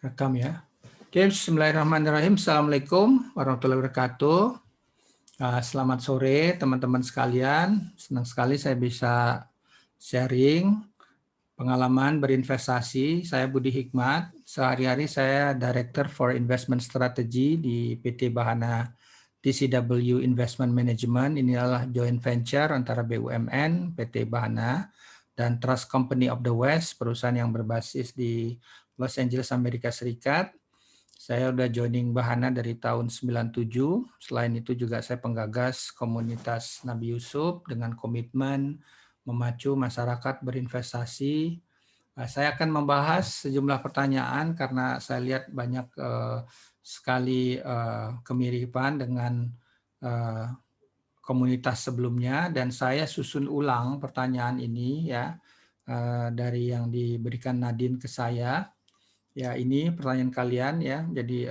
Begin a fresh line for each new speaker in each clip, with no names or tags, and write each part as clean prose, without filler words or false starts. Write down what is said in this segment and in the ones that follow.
Rekam ya. Oke, bismillahirrahmanirrahim. Assalamualaikum warahmatullahi wabarakatuh. Selamat sore teman-teman sekalian. Senang sekali saya bisa sharing pengalaman berinvestasi. Saya Budi Hikmat. Sehari-hari saya Director for Investment Strategy di PT Bahana TCW Investment Management. Ini adalah joint venture antara BUMN, PT Bahana, dan Trust Company of the West, perusahaan yang berbasis di Los Angeles, Amerika Serikat. Saya udah joining Bahana dari tahun 97. Selain itu juga saya penggagas komunitas Nabi Yusuf dengan komitmen memacu masyarakat berinvestasi. Saya akan membahas sejumlah pertanyaan karena saya lihat banyak sekali kemiripan dengan komunitas sebelumnya, dan saya susun ulang pertanyaan ini ya dari yang diberikan Nadine ke saya. Ya, ini pertanyaan kalian ya. Jadi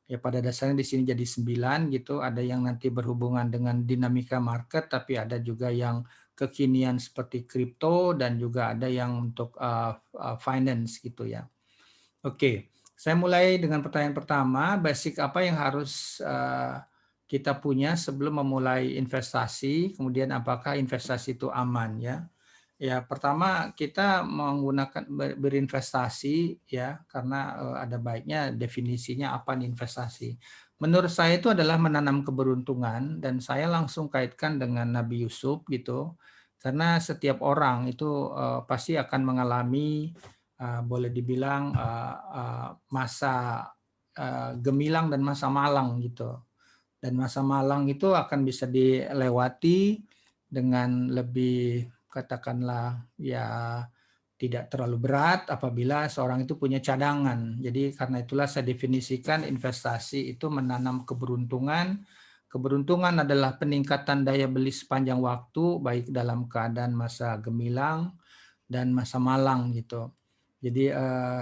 ya pada dasarnya di sini jadi 9 gitu. Ada yang nanti berhubungan dengan dinamika market, tapi ada juga yang kekinian seperti kripto, dan juga ada yang untuk finance gitu ya. Oke, saya mulai dengan pertanyaan pertama. Basic apa yang harus kita punya sebelum memulai investasi? Kemudian apakah investasi itu aman ya? Ya, pertama kita menggunakan berinvestasi ya, karena ada baiknya definisinya apa nih investasi. Menurut saya itu adalah menanam keberuntungan, dan saya langsung kaitkan dengan Nabi Yusuf gitu. Karena setiap orang itu pasti akan mengalami boleh dibilang masa gemilang dan masa malang gitu. Dan masa malang itu akan bisa dilewati dengan lebih, katakanlah ya, tidak terlalu berat apabila seorang itu punya cadangan. Jadi karena itulah saya definisikan investasi itu menanam keberuntungan. Keberuntungan adalah peningkatan daya beli sepanjang waktu, baik dalam keadaan masa gemilang dan masa malang gitu. Jadi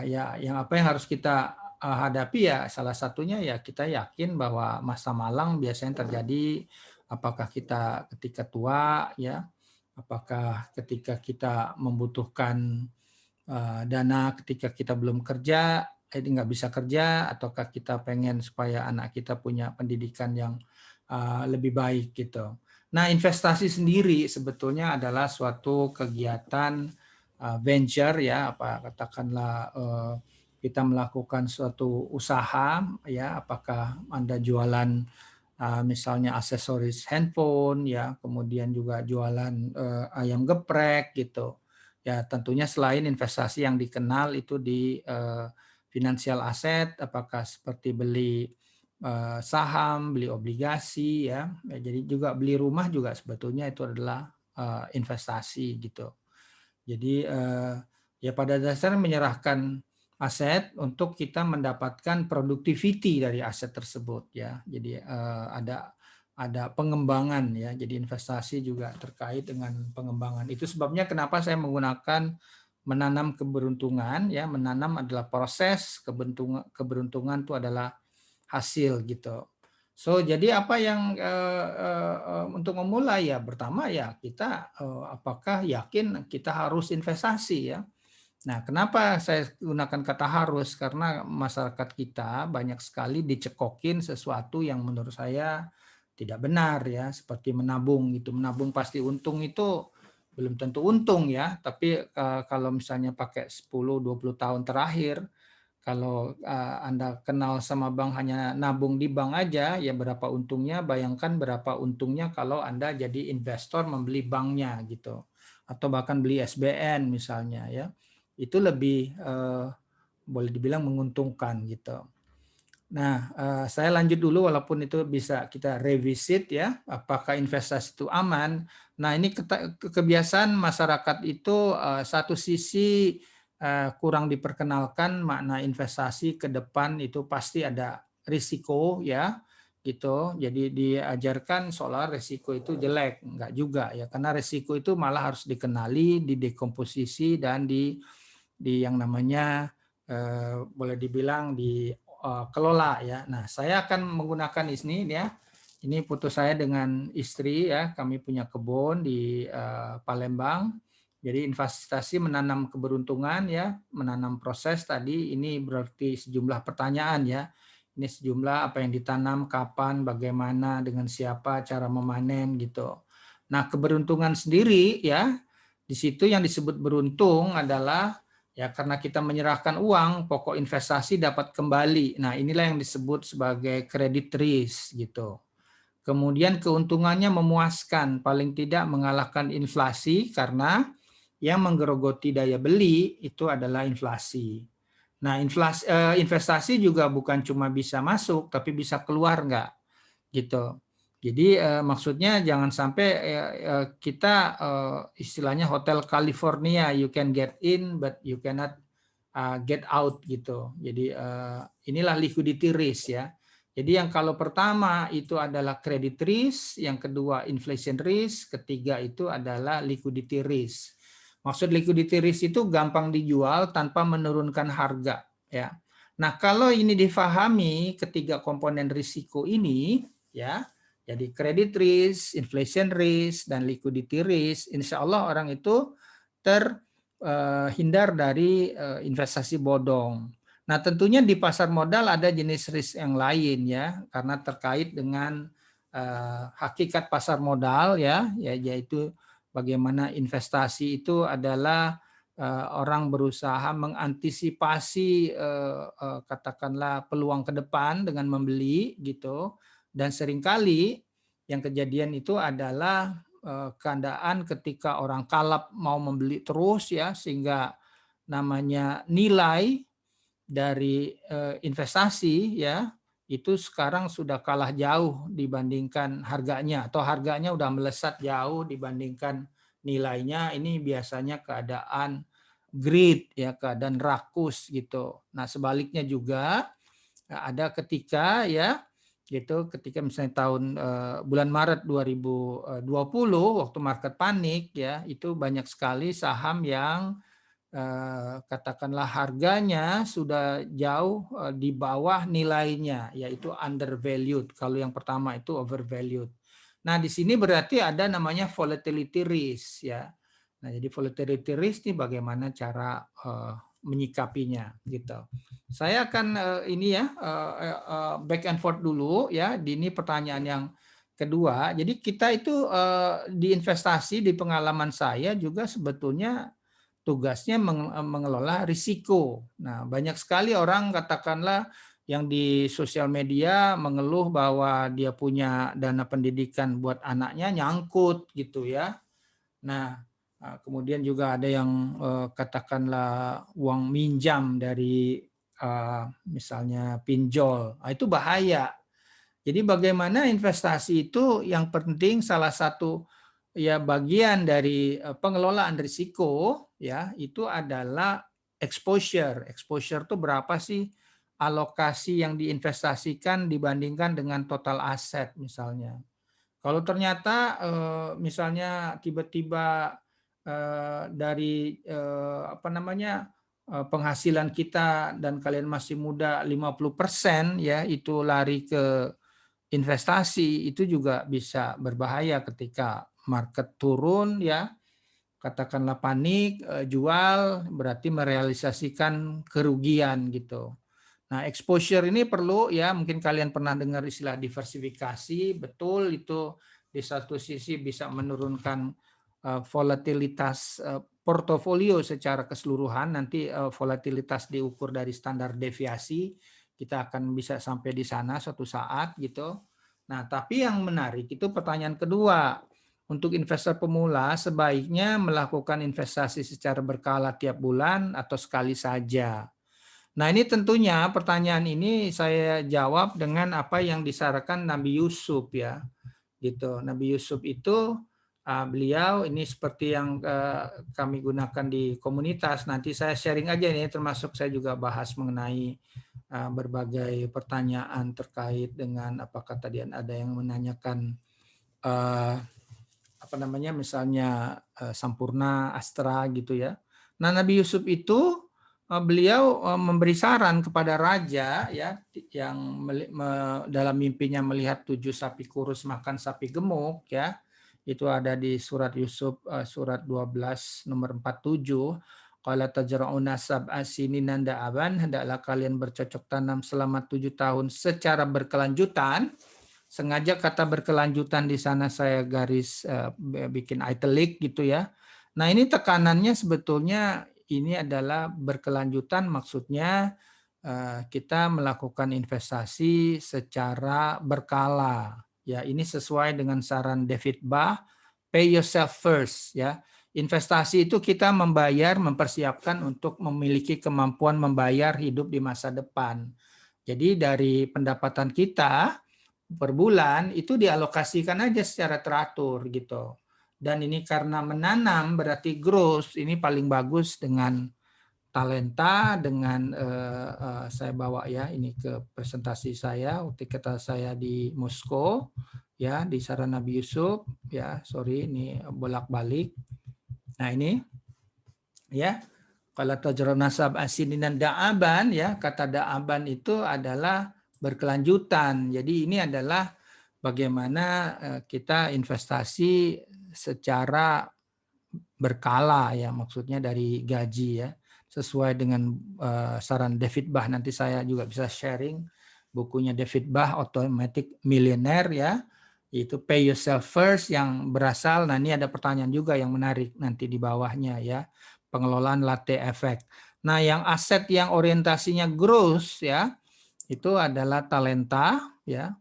ya apa yang harus kita hadapi ya, salah satunya ya kita yakin bahwa masa malang biasanya terjadi apakah kita ketika tua ya, apakah ketika kita membutuhkan dana ketika kita belum kerja, nggak bisa kerja, ataukah kita pengen supaya anak kita punya pendidikan yang lebih baik gitu. Nah, investasi sendiri sebetulnya adalah suatu kegiatan venture ya, apa katakanlah kita melakukan suatu usaha ya, apakah Anda jualan misalnya aksesoris handphone ya, kemudian juga jualan ayam geprek gitu. Ya, tentunya selain investasi yang dikenal itu di finansial aset, apakah seperti beli saham, beli obligasi ya. Jadi juga beli rumah juga sebetulnya itu adalah investasi gitu. Jadi ya pada dasarnya menyerahkan aset untuk kita mendapatkan productivity dari aset tersebut ya. Jadi ada pengembangan ya. Jadi investasi juga terkait dengan pengembangan. Itu sebabnya kenapa saya menggunakan menanam keberuntungan ya. Menanam adalah proses, keberuntungan itu adalah hasil gitu. So jadi apa yang untuk memulai ya, pertama ya kita apakah yakin kita harus investasi ya. Nah, kenapa saya gunakan kata harus? Karena masyarakat kita banyak sekali dicekokin sesuatu yang menurut saya tidak benar ya, seperti menabung gitu. Menabung pasti untung, itu belum tentu untung ya, tapi kalau misalnya pakai 10-20 tahun terakhir, kalau Anda kenal sama bank hanya nabung di bank aja, ya berapa untungnya, bayangkan berapa untungnya kalau Anda jadi investor membeli banknya gitu. Atau bahkan beli SBN misalnya ya. Itu lebih boleh dibilang menguntungkan gitu. Nah, saya lanjut dulu walaupun itu bisa kita revisit ya, apakah investasi itu aman. Nah, ini kebiasaan masyarakat itu satu sisi kurang diperkenalkan makna investasi ke depan, itu pasti ada risiko ya gitu. Jadi diajarkan seolah risiko itu jelek, enggak juga ya, karena risiko itu malah harus dikenali, didekomposisi, dan di yang namanya boleh dibilang dikelola ya. Nah, saya akan menggunakan ini ya. Ini foto saya dengan istri ya. Kami punya kebun di Palembang Jadi investasi menanam keberuntungan ya, menanam proses tadi ini berarti sejumlah pertanyaan ya. Ini sejumlah apa yang ditanam, kapan, bagaimana, dengan siapa, cara memanen gitu. Nah, keberuntungan sendiri ya, di situ yang disebut beruntung adalah ya karena kita menyerahkan uang, pokok investasi dapat kembali. Nah, inilah yang disebut sebagai credit risk gitu. Kemudian keuntungannya memuaskan, paling tidak mengalahkan inflasi karena yang menggerogoti daya beli itu adalah inflasi. Nah, investasi juga bukan cuma bisa masuk, tapi bisa keluar nggak, gitu. Jadi maksudnya jangan sampai kita istilahnya Hotel California, you can get in, but you cannot get out gitu. Jadi inilah liquidity risk ya. Jadi yang kalau pertama itu adalah credit risk, yang kedua inflation risk, ketiga itu adalah liquidity risk. Maksud liquidity risk itu gampang dijual tanpa menurunkan harga ya. Nah, kalau ini difahami ketiga komponen risiko ini ya, jadi credit risk, inflation risk, dan liquidity risk, insya Allah orang itu terhindar dari investasi bodong. Nah, tentunya di pasar modal ada jenis risk yang lain ya, karena terkait dengan hakikat pasar modal ya, yaitu bagaimana investasi itu adalah orang berusaha mengantisipasi katakanlah peluang ke depan dengan membeli gitu, dan seringkali yang kejadian itu adalah keadaan ketika orang kalap mau membeli terus ya, sehingga namanya nilai dari investasi ya itu sekarang sudah kalah jauh dibandingkan harganya, atau harganya udah melesat jauh dibandingkan nilainya. Ini biasanya keadaan greed ya, keadaan rakus gitu. Nah, sebaliknya juga ada ketika ya gitu, ketika misalnya tahun bulan Maret 2020 waktu market panik ya, itu banyak sekali saham yang katakanlah harganya sudah jauh di bawah nilainya, yaitu undervalued. Kalau yang pertama itu overvalued. Nah, di sini berarti ada namanya volatility risk ya. Nah, jadi volatility risk ini bagaimana cara menyikapinya gitu. Saya akan ini ya back and forth dulu ya. Ini pertanyaan yang kedua. Jadi kita itu di investasi, di pengalaman saya juga sebetulnya tugasnya mengelola risiko. Nah, banyak sekali orang katakanlah yang di sosial media mengeluh bahwa dia punya dana pendidikan buat anaknya nyangkut gitu ya. Nah, kemudian juga ada yang katakanlah uang minjam dari misalnya pinjol. Nah, itu bahaya. Jadi bagaimana investasi itu yang penting salah satu ya bagian dari pengelolaan risiko ya itu adalah exposure. Exposure itu berapa sih alokasi yang diinvestasikan dibandingkan dengan total aset misalnya. Kalau ternyata misalnya tiba-tiba dari apa namanya penghasilan kita dan kalian masih muda 50% ya itu lari ke investasi, itu juga bisa berbahaya ketika market turun ya, katakanlah panik, jual berarti merealisasikan kerugian gitu. Nah, exposure ini perlu ya, mungkin kalian pernah dengar istilah diversifikasi, betul itu di satu sisi bisa menurunkan volatilitas portofolio secara keseluruhan, nanti volatilitas diukur dari standar deviasi, kita akan bisa sampai di sana suatu saat gitu. Nah, tapi yang menarik itu pertanyaan kedua. Untuk investor pemula sebaiknya melakukan investasi secara berkala tiap bulan atau sekali saja. Nah, ini tentunya pertanyaan ini saya jawab dengan apa yang disarankan Nabi Yusuf ya. Gitu. Nabi Yusuf itu beliau ini seperti yang kami gunakan di komunitas. Nanti saya sharing aja nih, termasuk saya juga bahas mengenai berbagai pertanyaan terkait dengan apakah tadi ada yang menanyakan apa namanya misalnya Sampurna, Astra gitu ya. Nah, Nabi Yusuf itu beliau memberi saran kepada raja ya yang dalam mimpinya melihat 7 sapi kurus makan sapi gemuk ya. Itu ada di surat Yusuf surat 12 nomor 47. Qala tajra'una sab'a sininan da'aban, hendaklah kalian bercocok tanam selama 7 tahun secara berkelanjutan. Sengaja kata berkelanjutan di sana saya garis bikin italic gitu ya. Nah, ini tekanannya sebetulnya ini adalah berkelanjutan, maksudnya kita melakukan investasi secara berkala. Ya, ini sesuai dengan saran David Bach, pay yourself first ya. Investasi itu kita membayar, mempersiapkan untuk memiliki kemampuan membayar hidup di masa depan. Jadi dari pendapatan kita per bulan itu dialokasikan aja secara teratur gitu. Dan ini karena menanam berarti growth, ini paling bagus dengan talenta, dengan saya bawa ya ini ke presentasi saya ketika saya di Moskow ya, di Saran Nabi Yusuf ya, sorry ini bolak-balik. Nah ini ya, kalau tajron nasab asininan da'aban ya, kata da'aban itu adalah berkelanjutan. Jadi ini adalah bagaimana kita investasi secara berkala ya, maksudnya dari gaji ya, sesuai dengan saran David Bach. Nanti saya juga bisa sharing bukunya David Bach, Automatic Millionaire ya, itu pay yourself first yang berasal. Nah ini ada pertanyaan juga yang menarik nanti di bawahnya ya, pengelolaan latte effect. Nah yang aset yang orientasinya growth ya, itu adalah talenta ya,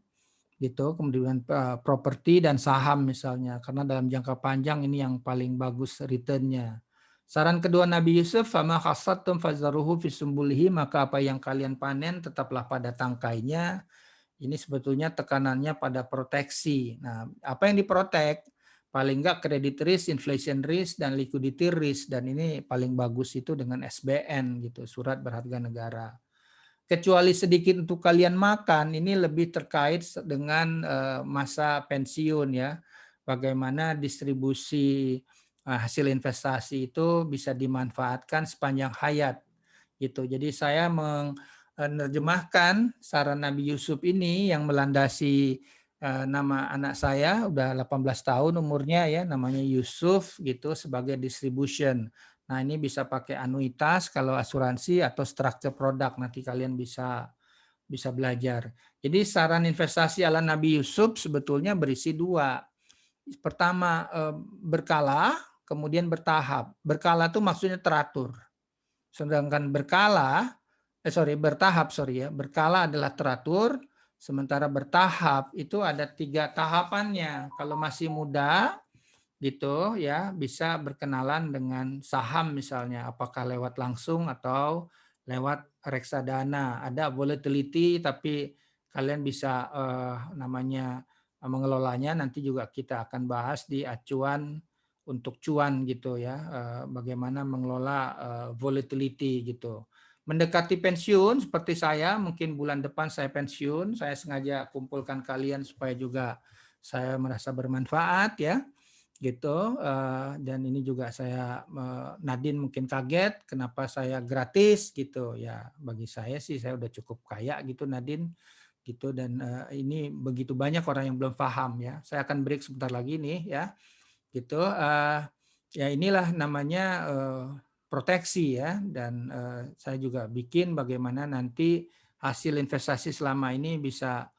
gitu, kemudian properti dan saham misalnya, karena dalam jangka panjang ini yang paling bagus returnnya. Saran kedua Nabi Yusuf, fama khassattum fazaruhu fi sumbulihi, maka apa yang kalian panen tetaplah pada tangkainya. Ini sebetulnya tekanannya pada proteksi. Nah, apa yang diprotek? Paling enggak credit risk, inflation risk, dan liquidity risk, dan ini paling bagus itu dengan SBN gitu, surat berharga negara. Kecuali sedikit untuk kalian makan, ini lebih terkait dengan masa pensiun ya. Bagaimana distribusi hasil investasi itu bisa dimanfaatkan sepanjang hayat gitu. Jadi saya menerjemahkan saran Nabi Yusuf ini yang melandasi nama anak saya, udah 18 tahun umurnya ya, namanya Yusuf gitu, sebagai distribution. Nah ini bisa pakai anuitas kalau asuransi atau structure produk, nanti kalian bisa belajar. Jadi saran investasi ala Nabi Yusuf sebetulnya berisi dua. Pertama berkala, kemudian bertahap. Berkala itu maksudnya teratur. Sedangkan bertahap ya. Berkala adalah teratur, sementara bertahap itu ada 3 tahapannya. Kalau masih muda gitu ya, bisa berkenalan dengan saham misalnya, apakah lewat langsung atau lewat reksadana. Ada volatility, tapi kalian bisa mengelolanya, nanti juga kita akan bahas di acuan untuk cuan gitu ya, bagaimana mengelola volatility gitu. Mendekati pensiun seperti saya, mungkin bulan depan saya pensiun, saya sengaja kumpulkan kalian supaya juga saya merasa bermanfaat ya gitu. Dan ini juga saya Nadine mungkin kaget kenapa saya gratis gitu ya. Bagi saya sih saya udah cukup kaya gitu Nadine gitu, dan ini begitu banyak orang yang belum paham ya. Saya akan break sebentar lagi nih ya gitu. Ya inilah namanya proteksi ya, dan saya juga bikin bagaimana nanti hasil investasi selama ini bisa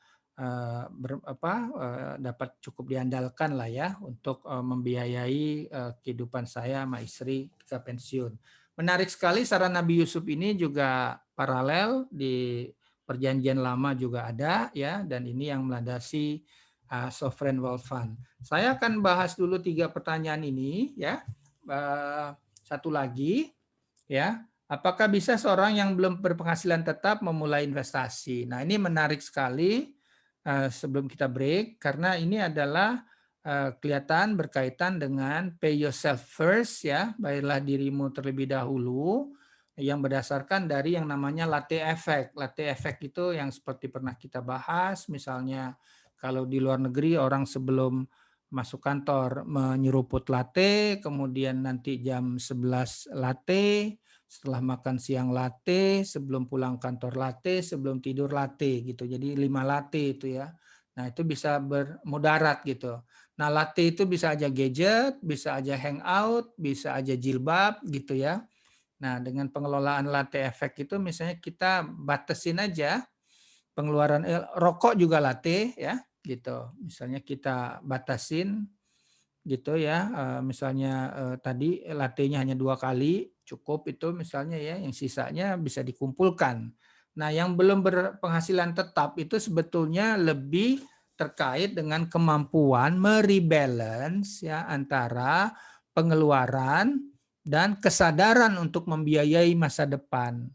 dapat cukup diandalkan lah ya untuk membiayai kehidupan saya sama istri ketika pensiun. Menarik sekali saran Nabi Yusuf ini juga paralel di perjanjian lama juga ada ya, dan ini yang melandasi sovereign wealth fund. Saya akan bahas dulu 3 pertanyaan ini ya. Satu lagi ya, apakah bisa seorang yang belum berpenghasilan tetap memulai investasi? Nah, ini menarik sekali sebelum kita break, karena ini adalah kelihatan berkaitan dengan pay yourself first ya, bayarlah dirimu terlebih dahulu, yang berdasarkan dari yang namanya latte effect. Latte effect itu yang seperti pernah kita bahas, misalnya kalau di luar negeri orang sebelum masuk kantor menyeruput latte, kemudian nanti jam 11 latte, setelah makan siang latte, sebelum pulang kantor latte, sebelum tidur latte gitu. Jadi 5 latte itu ya. Nah, itu bisa bermudarat gitu. Nah, latte itu bisa aja gadget, bisa aja hangout, bisa aja jilbab gitu ya. Nah, dengan pengelolaan latte efek itu misalnya kita batasin aja pengeluaran rokok juga latte ya gitu. Misalnya kita batasin gitu ya, misalnya tadi lattenya hanya 2 kali cukup itu misalnya ya, yang sisanya bisa dikumpulkan. Nah, yang belum berpenghasilan tetap itu sebetulnya lebih terkait dengan kemampuan merebalance ya antara pengeluaran dan kesadaran untuk membiayai masa depan.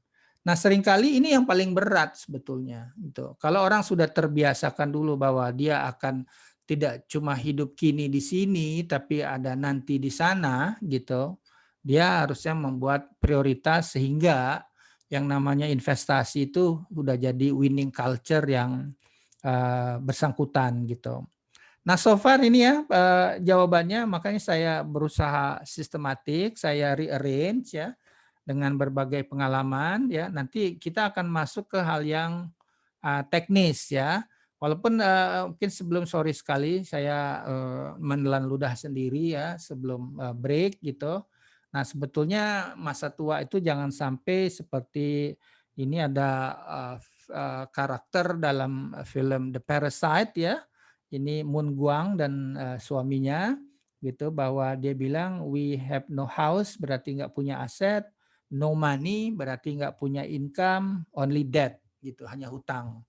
Nah, seringkali ini yang paling berat sebetulnya gitu. Kalau orang sudah terbiasakan dulu bahwa dia akan tidak cuma hidup kini di sini, tapi ada nanti di sana gitu. Dia harusnya membuat prioritas sehingga yang namanya investasi itu udah jadi winning culture yang bersangkutan gitu. Nah, so far ini ya jawabannya, makanya saya berusaha sistematik, saya rearrange ya dengan berbagai pengalaman ya. Nanti kita akan masuk ke hal yang teknis ya. Walaupun mungkin sebelum sorry sekali saya menelan ludah sendiri ya sebelum break gitu. Nah, sebetulnya masa tua itu jangan sampai seperti ini ada karakter dalam film The Parasite ya. Ini Moon Guang dan suaminya gitu, bahwa dia bilang we have no house berarti nggak punya aset, no money berarti nggak punya income, only debt gitu, hanya hutang.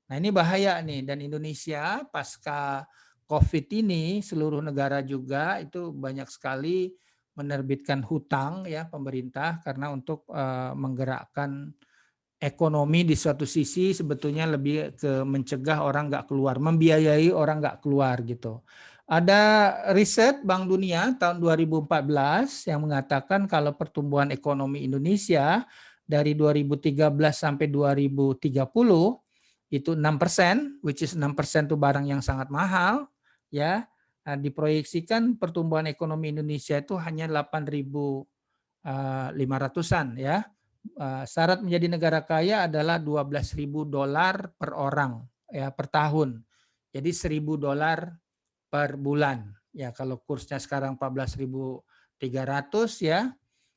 Nah, ini bahaya nih, dan Indonesia pasca COVID ini seluruh negara juga itu banyak sekali menerbitkan hutang ya pemerintah, karena untuk menggerakkan ekonomi di suatu sisi sebetulnya lebih ke mencegah orang nggak keluar, membiayai orang nggak keluar gitu. Ada riset Bank Dunia tahun 2014 yang mengatakan kalau pertumbuhan ekonomi Indonesia dari 2013 sampai 2030 itu 6%, which is 6% itu barang yang sangat mahal, ya. Nah, diproyeksikan pertumbuhan ekonomi Indonesia itu hanya 8.500-an ya. Syarat menjadi negara kaya adalah $12.000 per orang ya per tahun. Jadi $1.000 per bulan. Ya, kalau kursnya sekarang 14.300 ya,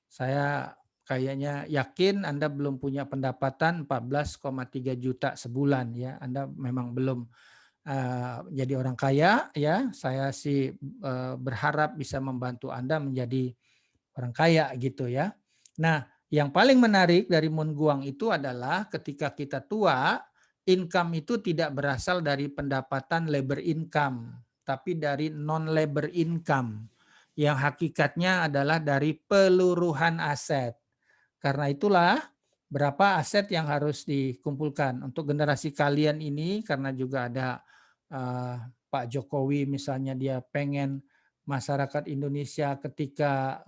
saya kayaknya yakin Anda belum punya pendapatan 14,3 juta sebulan ya. Anda memang belum jadi orang kaya ya. Saya sih berharap bisa membantu Anda menjadi orang kaya gitu ya. Nah, yang paling menarik dari Moon Guang itu adalah ketika kita tua, income itu tidak berasal dari pendapatan labor income, tapi dari non-labor income, yang hakikatnya adalah dari peluruhan aset. Karena itulah berapa aset yang harus dikumpulkan untuk generasi kalian ini, karena juga ada Pak Jokowi misalnya, dia pengen masyarakat Indonesia ketika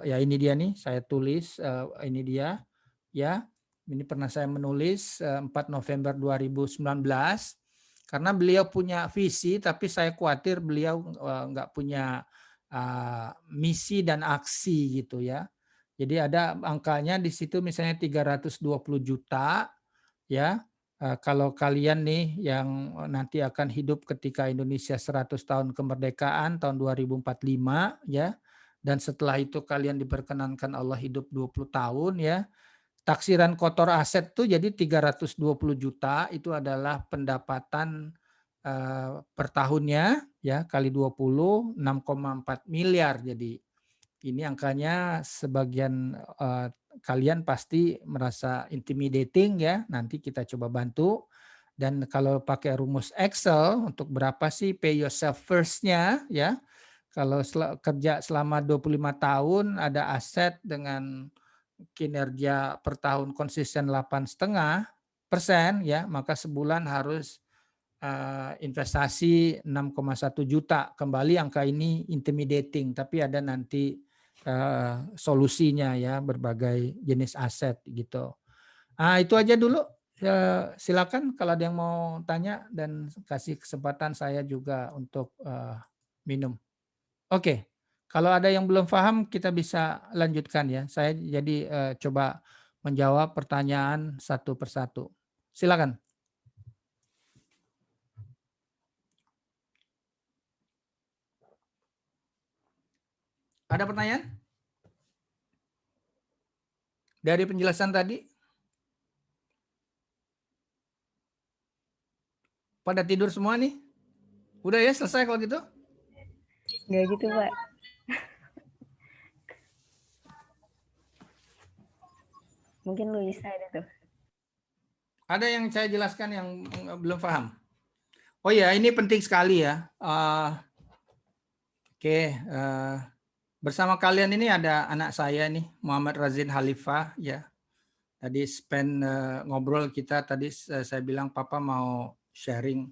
ya ini dia nih saya tulis, ini dia ya, ini pernah saya menulis 4 November 2019, karena beliau punya visi tapi saya khawatir beliau nggak punya misi dan aksi gitu ya. Jadi ada angkanya di situ misalnya 320 juta ya. Kalau kalian nih yang nanti akan hidup ketika Indonesia 100 tahun kemerdekaan tahun 2045 ya, dan setelah itu kalian diperkenankan Allah hidup 20 tahun ya, taksiran kotor aset tuh jadi 320 juta itu adalah pendapatan per tahunnya ya, kali 20 6,4 miliar. Jadi ini angkanya sebagian kalian pasti merasa intimidating ya. Nanti kita coba bantu. Dan kalau pakai rumus Excel untuk berapa sih pay yourself first-nya ya. Kalau kerja selama 25 tahun ada aset dengan kinerja per tahun konsisten 8,5% ya, maka sebulan harus investasi 6,1 juta. Kembali angka ini intimidating, tapi ada nanti solusinya ya, berbagai jenis aset gitu. Itu aja dulu. Silakan kalau ada yang mau tanya, dan kasih kesempatan saya juga untuk minum. Oke, kalau ada yang belum paham kita bisa lanjutkan ya. Saya jadi coba menjawab pertanyaan satu persatu. Silakan. Ada pertanyaan? Dari penjelasan tadi? Pada tidur semua nih? Udah ya selesai kalau gitu?
Nggak gitu, Pak. Mungkin Luisa ada tuh.
Ada yang saya jelaskan yang belum paham? Oh ya, ini penting sekali ya. Bersama kalian ini ada anak saya nih, Muhammad Razin Khalifah ya. Tadi ngobrol kita tadi saya bilang papa mau sharing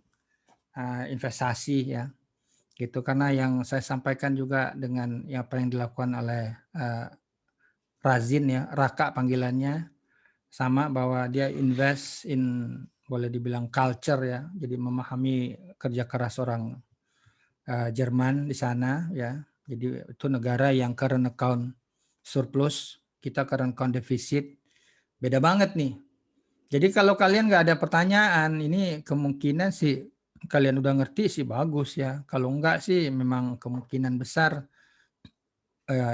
investasi ya. Gitu karena yang saya sampaikan juga dengan apa yang dilakukan oleh Razin ya, Raka panggilannya, sama bahwa dia invest in boleh dibilang culture ya. Jadi memahami kerja keras orang Jerman di sana ya. Jadi itu negara yang current account surplus, kita current account defisit. Beda banget nih. Jadi kalau kalian nggak ada pertanyaan, ini kemungkinan sih kalian udah ngerti sih bagus ya. Kalau enggak sih memang kemungkinan besar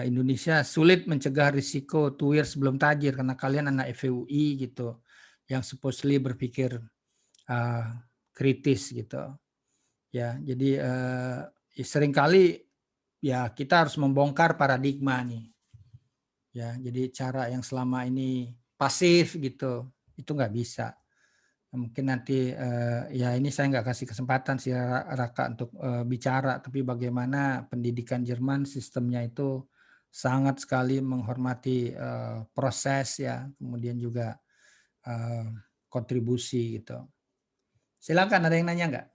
Indonesia sulit mencegah risiko tuir sebelum tajir karena kalian anak FUI gitu yang supposedly berpikir kritis gitu. Ya, jadi seringkali ya kita harus membongkar paradigma nih. Ya, jadi cara yang selama ini pasif gitu, itu nggak bisa. Mungkin nanti ya ini saya nggak kasih kesempatan sih Raka untuk bicara, tapi bagaimana pendidikan Jerman sistemnya itu sangat sekali menghormati proses ya, kemudian juga kontribusi gitu. Silakan, ada yang nanya nggak?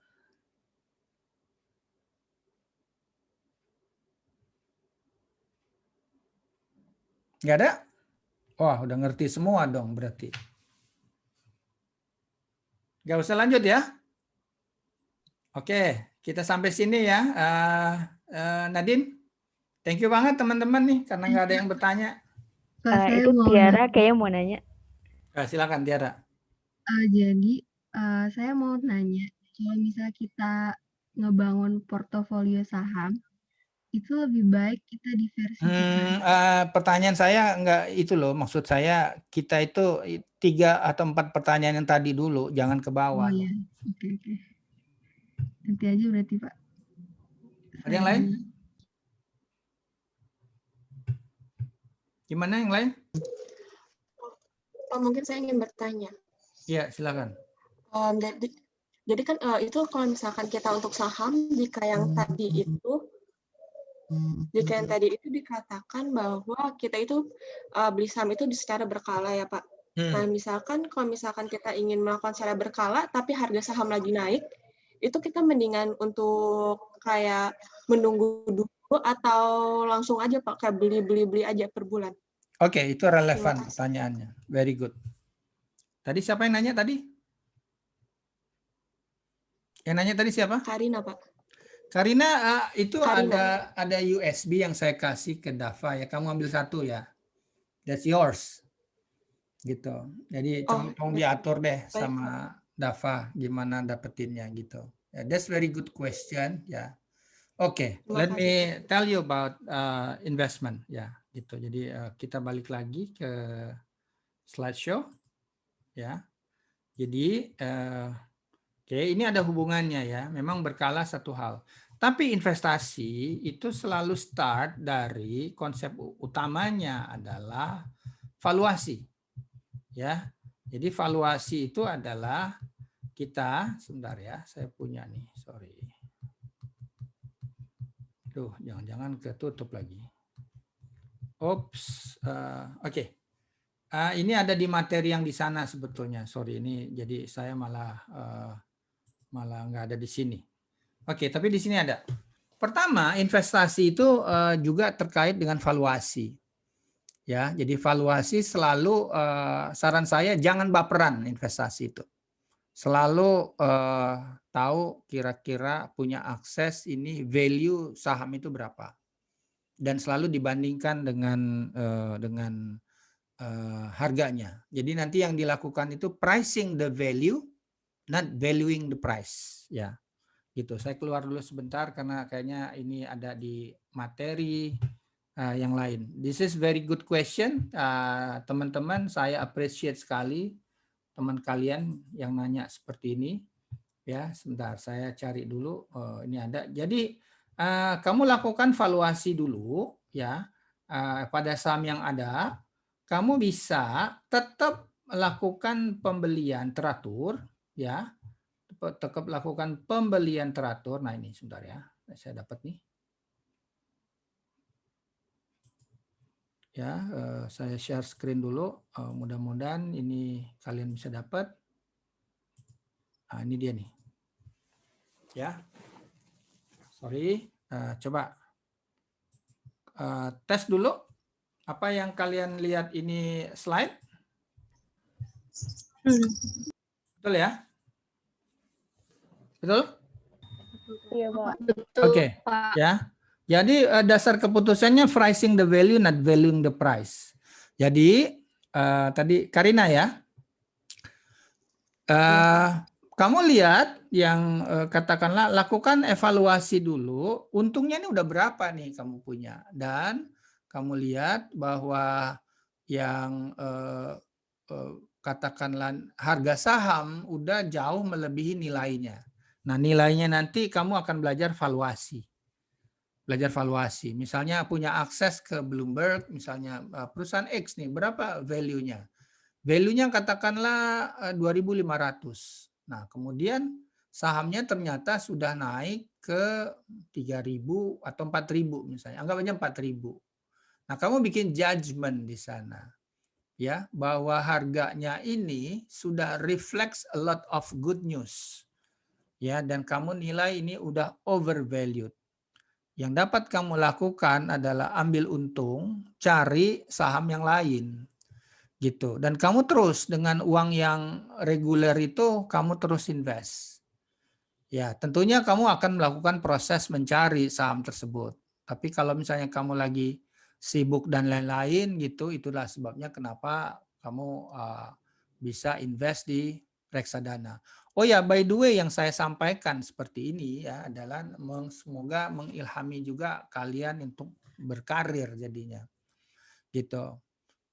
Nggak ada? Wah, udah ngerti semua dong berarti. Nggak usah lanjut ya. Oke, kita sampai sini ya. Nadine, thank you banget teman-teman nih karena nggak ada yang bertanya.
Itu Tiara kayaknya mau nanya.
Silakan Tiara.
Jadi saya mau nanya, kalau misalnya kita ngebangun portofolio saham, itu lebih baik kita diversifikasi.
Pertanyaan saya enggak itu loh, maksud saya kita itu 3 atau 4 pertanyaan yang tadi dulu, jangan ke bawah.
Oh ya, oke. Nanti aja berarti Pak.
Ada yang lain? Gimana yang lain?
Pak, mungkin saya ingin bertanya.
Iya, silakan.
Jadi kan itu kalau misalkan kita untuk saham, jika yang tadi itu dikatakan bahwa kita itu beli saham itu secara berkala ya Pak. Nah misalkan kalau misalkan kita ingin melakukan secara berkala tapi harga saham lagi naik, itu kita mendingan untuk kayak menunggu dulu atau langsung aja Pak kayak beli aja per bulan.
Oke, itu relevan pertanyaannya. Very good. Tadi siapa yang nanya tadi? Yang nanya tadi siapa?
Karina Pak.
Karina, itu Karina. ada USB yang saya kasih ke Dava ya. Kamu ambil satu ya. That's yours. Gitu. Jadi tolong diatur deh sama Dava gimana dapetinnya gitu. That's very good question ya. Oke, let me tell you about investment ya gitu. Jadi kita balik lagi ke slideshow ya. Jadi ini ada hubungannya ya. Memang berkala satu hal. Tapi investasi itu selalu start dari konsep utamanya adalah valuasi. Ya. Jadi valuasi itu adalah kita, sebentar ya, saya punya nih, sorry. Tuh, jangan-jangan ketutup lagi. Oke. Ini ada di materi yang di sana sebetulnya. Sorry, ini jadi saya malah nggak ada di sini. Oke, tapi di sini ada. Pertama, investasi itu juga terkait dengan valuasi. Ya, jadi valuasi selalu saran saya jangan baperan investasi itu. Selalu tahu kira-kira punya akses ini value saham itu berapa. Dan selalu dibandingkan dengan harganya. Jadi nanti yang dilakukan itu pricing the value, not valuing the price. Ya, gitu. Saya keluar dulu sebentar karena kayaknya ini ada di materi yang lain. This is very good question, teman-teman. Saya appreciate sekali teman kalian yang nanya seperti ini. Ya, sebentar saya cari dulu. Ini ada. Jadi kamu lakukan valuasi dulu, ya, pada saham yang ada. Kamu bisa tetap lakukan pembelian teratur, ya, tetap lakukan pembelian teratur. Nah ini sebentar ya, saya dapat nih. Ya, saya share screen dulu. Mudah-mudahan ini kalian bisa dapat. Nah, ini dia nih. Ya, sorry. Coba tes dulu. Apa yang kalian lihat ini slide? Betul ya? Betul?
Iya, Pak.
Oke, ya. Jadi dasar keputusannya pricing the value, not valuing the price. Jadi tadi Karina ya, kamu lihat yang katakanlah lakukan evaluasi dulu, untungnya ini udah berapa nih kamu punya, dan kamu lihat bahwa yang katakanlah harga saham udah jauh melebihi nilainya. Nah nilainya nanti kamu akan belajar valuasi. Belajar valuasi. Misalnya punya akses ke Bloomberg, misalnya perusahaan X nih, berapa value-nya? Value-nya katakanlah 2.500. Nah, kemudian sahamnya ternyata sudah naik ke 3.000 atau 4.000 misalnya. Anggap aja 4.000. Nah, kamu bikin judgment di sana. Ya, bahwa harganya ini sudah reflects a lot of good news. Ya, dan kamu nilai ini udah overvalued. Yang dapat kamu lakukan adalah ambil untung, cari saham yang lain. Gitu. Dan kamu terus dengan uang yang reguler itu kamu terus invest. Ya, tentunya kamu akan melakukan proses mencari saham tersebut. Tapi kalau misalnya kamu lagi sibuk dan lain-lain gitu, itulah sebabnya kenapa kamu bisa invest di reksadana. Oh ya, by the way yang saya sampaikan seperti ini ya adalah semoga mengilhami juga kalian untuk berkarir jadinya. Gitu.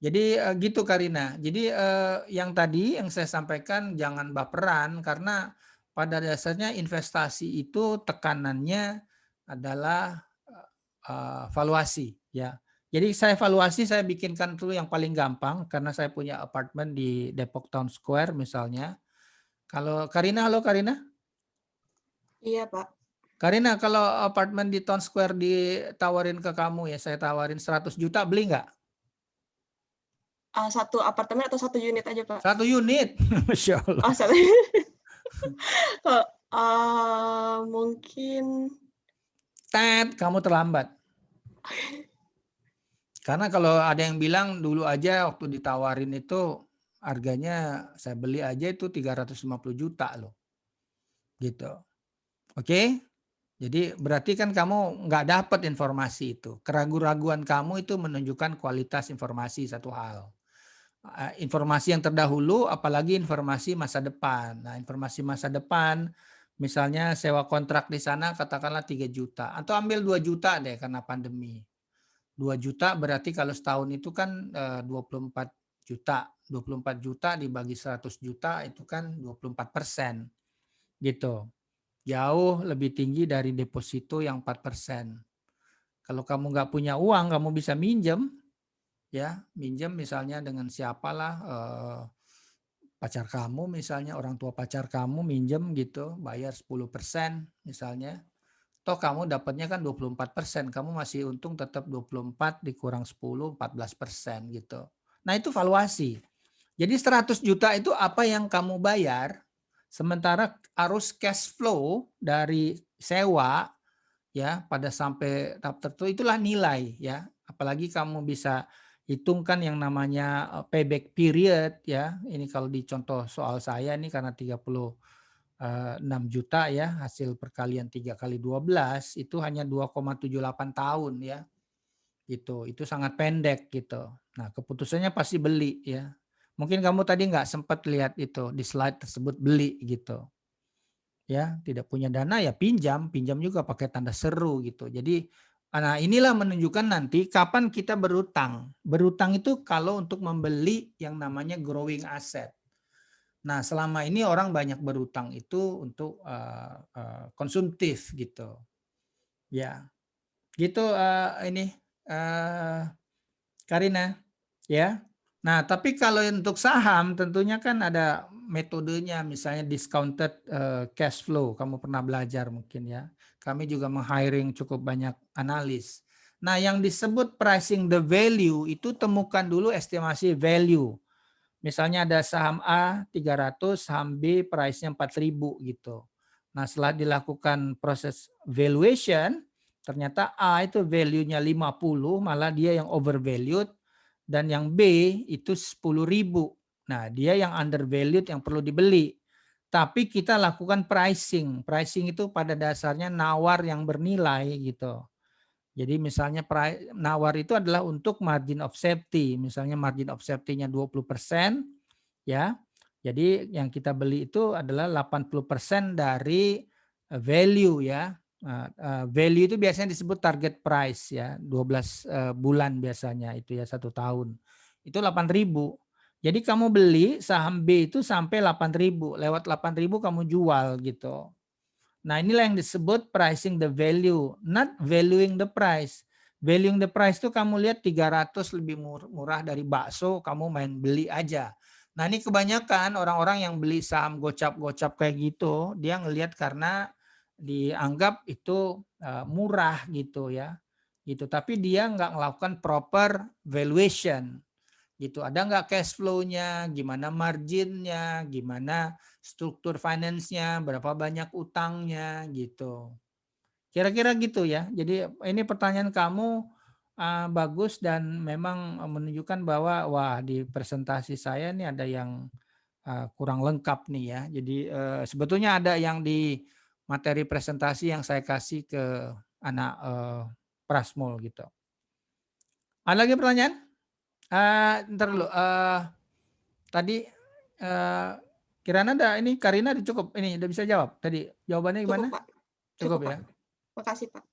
Jadi gitu Karina. Jadi yang tadi yang saya sampaikan jangan baperan karena pada dasarnya investasi itu tekanannya adalah valuasi ya. Jadi saya valuasi saya bikinkan dulu yang paling gampang karena saya punya apartemen di Depok Town Square misalnya. Kalau Karina, halo Karina.
Iya, Pak.
Karina, kalau apartemen di Town Square ditawarin ke kamu ya, saya tawarin 100 juta, beli nggak?
Satu apartemen atau satu unit aja, Pak?
Satu unit, Masya Allah.
Oh, satu. Mungkin.
Kamu terlambat. Karena kalau ada yang bilang dulu aja waktu ditawarin itu harganya saya beli aja itu 350 juta loh. Gitu. Oke? Jadi berarti kan kamu nggak dapat informasi itu. Keraguan-raguan kamu itu menunjukkan kualitas informasi satu hal. Informasi yang terdahulu apalagi informasi masa depan. Nah, informasi masa depan misalnya sewa kontrak di sana katakanlah 3 juta atau ambil 2 juta deh karena pandemi. 2 juta berarti kalau setahun itu kan 24 juta. 24 juta dibagi 100 juta itu kan 24%. Gitu. Jauh lebih tinggi dari deposito yang 4%. Kalau kamu nggak punya uang, kamu bisa minjem, ya minjem misalnya dengan siapalah pacar kamu misalnya, orang tua pacar kamu minjem gitu, bayar 10% misalnya. Toh kamu dapatnya kan 24%, kamu masih untung tetap 24 dikurang 10, 14% gitu. Nah itu valuasi. Jadi 100 juta itu apa yang kamu bayar, sementara arus cash flow dari sewa ya pada sampai tahap tertentu itulah nilai ya. Apalagi kamu bisa hitungkan yang namanya payback period ya. Ini kalau di contoh soal saya ini karena 36 juta ya hasil perkalian 3 kali 12 itu hanya 2,78 tahun ya. Gitu. Itu sangat pendek gitu. Nah, keputusannya pasti beli ya. Mungkin kamu tadi nggak sempat lihat itu di slide tersebut beli gitu. Ya, tidak punya dana ya pinjam juga pakai tanda seru gitu. Jadi Nah, inilah menunjukkan nanti kapan kita berutang. Berutang itu kalau untuk membeli yang namanya growing asset. Nah, selama ini orang banyak berutang itu untuk konsumtif gitu. Ya, gitu ini Karina, ya. Nah, tapi kalau untuk saham tentunya kan ada metodenya, misalnya discounted cash flow. Kamu pernah belajar mungkin ya. Kami juga meng-hiring cukup banyak analis. Nah, yang disebut pricing the value itu temukan dulu estimasi value. Misalnya ada saham A 300, saham B price-nya 4.000 gitu. Nah, setelah dilakukan proses valuation, ternyata A itu value-nya 50, malah dia yang overvalued, dan yang B itu 10.000. Nah, dia yang undervalued yang perlu dibeli. Tapi kita lakukan pricing. Pricing itu pada dasarnya nawar yang bernilai gitu. Jadi misalnya nawar itu adalah untuk margin of safety. Misalnya margin of safety-nya 20%, ya. Jadi yang kita beli itu adalah 80% dari value ya. Value itu biasanya disebut target price ya, 12 bulan biasanya itu ya, 1 tahun. Itu 8.000. Jadi kamu beli saham B itu sampai 8.000, lewat 8.000 kamu jual gitu. Nah, inilah yang disebut pricing the value, not valuing the price. Valuing the price itu kamu lihat 300 lebih murah dari bakso, kamu main beli aja. Nah, ini kebanyakan orang-orang yang beli saham gocap-gocap kayak gitu, dia ngelihat karena dianggap itu murah gitu ya. Gitu, tapi dia nggak melakukan proper valuation. Gitu. Ada nggak cash flow-nya, gimana margin-nya, gimana struktur finance-nya, berapa banyak utangnya gitu. Kira-kira gitu ya. Jadi ini pertanyaan kamu bagus dan memang menunjukkan bahwa wah di presentasi saya nih ada yang kurang lengkap nih ya. Jadi sebetulnya ada yang di materi presentasi yang saya kasih ke anak Prasmul gitu. Ada lagi pertanyaan? Ntar dulu. Tadi Kirana ada ini, Karina udah cukup ini udah bisa jawab tadi, jawabannya gimana?
Cukup, Pak.
Cukup
Pak.
ya.
Makasih, Pak.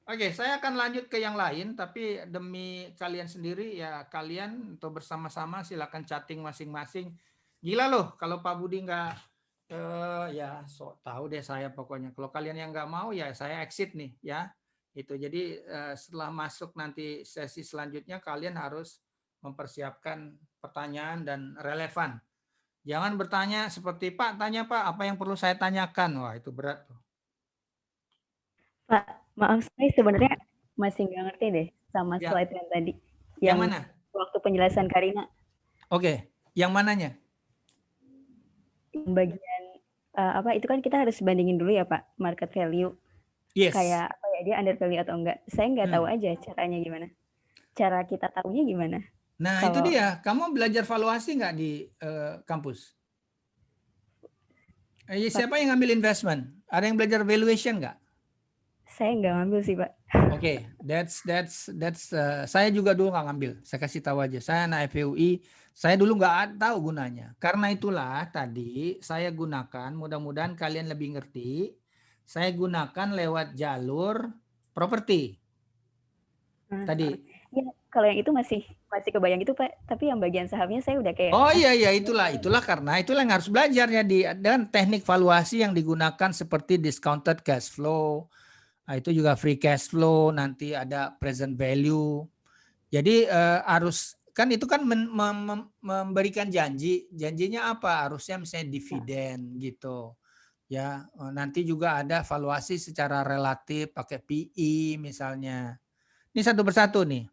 Oke, saya akan lanjut ke yang lain, tapi demi kalian sendiri ya, kalian untuk bersama-sama silakan chatting masing-masing. Gila loh kalau Pak Budi nggak ya sok tahu deh saya pokoknya. Kalau kalian yang nggak mau ya saya exit nih ya. Itu jadi setelah masuk nanti sesi selanjutnya kalian harus mempersiapkan pertanyaan dan relevan. Jangan bertanya seperti Pak, tanya Pak, apa yang perlu saya tanyakan? Wah, itu berat tuh.
Pak, maaf saya sebenarnya masih nggak ngerti deh sama
Ya.
slide yang tadi.
Yang mana?
Waktu penjelasan Karina.
Oke, yang mananya?
Yang bagian apa itu kan kita harus bandingin dulu ya Pak, market value.
Yes.
Kayak apa ya, dia under value atau enggak. Saya nggak tahu aja caranya gimana. Cara kita tahunya gimana?
Nah, itu dia. Kamu belajar valuasi nggak di kampus? Siapa yang ngambil investment? Ada yang belajar valuation nggak?
Saya nggak ngambil sih, Pak.
Oke, that's saya juga dulu nggak ngambil. Saya kasih tahu aja. Saya anak FEUI, saya dulu nggak tahu gunanya. Karena itulah tadi saya gunakan, mudah-mudahan kalian lebih ngerti. Saya gunakan lewat jalur properti. Tadi.
Ya, kalau yang itu masih kebayang itu Pak. Tapi yang bagian sahamnya saya udah kayak.
Oh iya itulah karena itulah yang harus belajarnya dan teknik valuasi yang digunakan seperti discounted cash flow. Nah, itu juga free cash flow, nanti ada present value. Jadi harus kan itu kan memberikan janjinya apa? Harusnya misalnya dividen gitu. Ya, nanti juga ada valuasi secara relatif pakai PE misalnya. Ini satu persatu nih.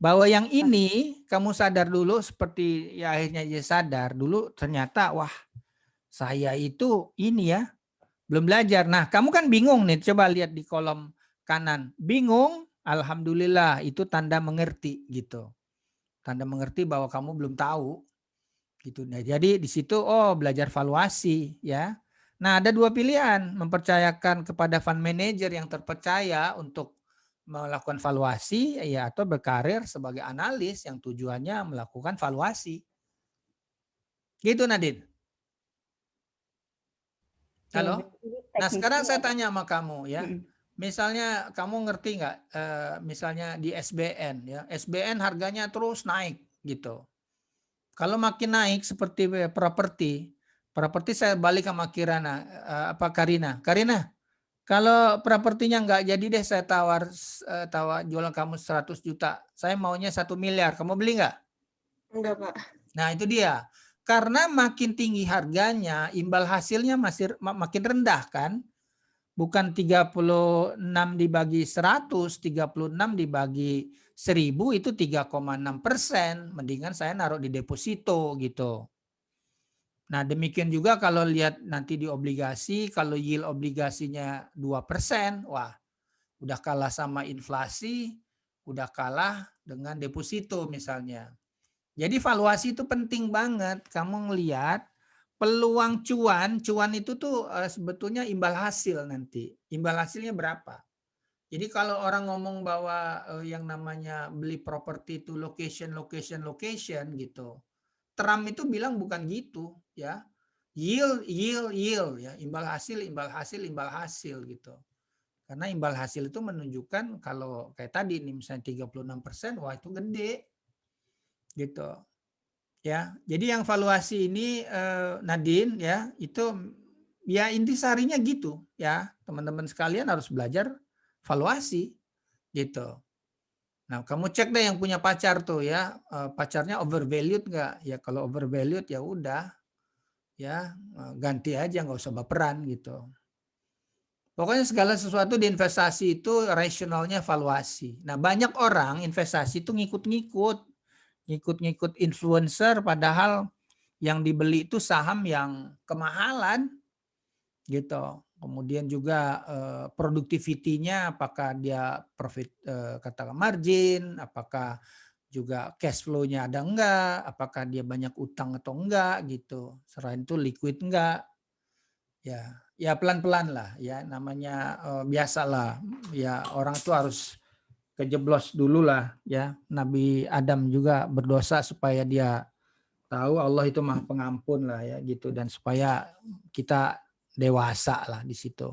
Bahwa yang ini kamu sadar dulu seperti ya akhirnya dia sadar dulu ternyata wah saya itu ini ya belum belajar. Nah, kamu kan bingung nih, coba lihat di kolom kanan. Bingung, alhamdulillah itu tanda mengerti gitu. Tanda mengerti bahwa kamu belum tahu gitu. Nah, jadi di situ belajar valuasi ya. Nah, ada 2 pilihan, mempercayakan kepada fund manager yang terpercaya untuk melakukan valuasi ya atau berkarir sebagai analis yang tujuannya melakukan valuasi. Gitu Nadine. Halo? Nah sekarang saya tanya sama kamu ya, misalnya kamu ngerti nggak, misalnya di SBN ya, SBN harganya terus naik gitu. Kalau makin naik seperti properti, saya balik sama Karina. Karina, kalau propertinya nggak jadi deh, saya tawar jual kamu 100 juta. Saya maunya 1 miliar. Kamu beli nggak?
Enggak, Pak.
Nah itu dia. Karena makin tinggi harganya, imbal hasilnya makin rendah kan? Bukan 36 dibagi 100, 36 dibagi 1000 itu 3,6%. Mendingan saya naruh di deposito gitu. Nah demikian juga kalau lihat nanti di obligasi, kalau yield obligasinya 2%, wah udah kalah sama inflasi, udah kalah dengan deposito misalnya. Jadi valuasi itu penting banget. Kamu ngelihat peluang cuan itu tuh sebetulnya imbal hasil nanti. Imbal hasilnya berapa? Jadi kalau orang ngomong bahwa yang namanya beli properti itu location gitu. Trump itu bilang bukan gitu ya. Yield ya, imbal hasil gitu. Karena imbal hasil itu menunjukkan kalau kayak tadi nih misalnya 36%, wah itu gede. Gitu. Ya, jadi yang valuasi ini Nadine ya itu ya intisarinya gitu ya, teman-teman sekalian harus belajar valuasi gitu. Nah, kamu cek deh yang punya pacar tuh ya, pacarnya overvalued nggak? Ya kalau overvalued ya udah ya ganti aja, nggak usah baperan gitu. Pokoknya segala sesuatu di investasi itu rasionalnya valuasi. Nah, banyak orang investasi itu ngikut-ngikut influencer, padahal yang dibeli itu saham yang kemahalan gitu. Kemudian juga produktivitinya, apakah dia profit katakan margin, apakah juga cash flow-nya ada enggak, apakah dia banyak utang atau enggak gitu. Selain itu liquid enggak. Ya pelan-pelan lah ya, namanya biasalah ya, orang tuh harus kejeblos dulu lah ya. Nabi Adam juga berdosa supaya dia tahu Allah itu Maha Pengampun lah ya gitu, dan supaya kita dewasa lah di situ.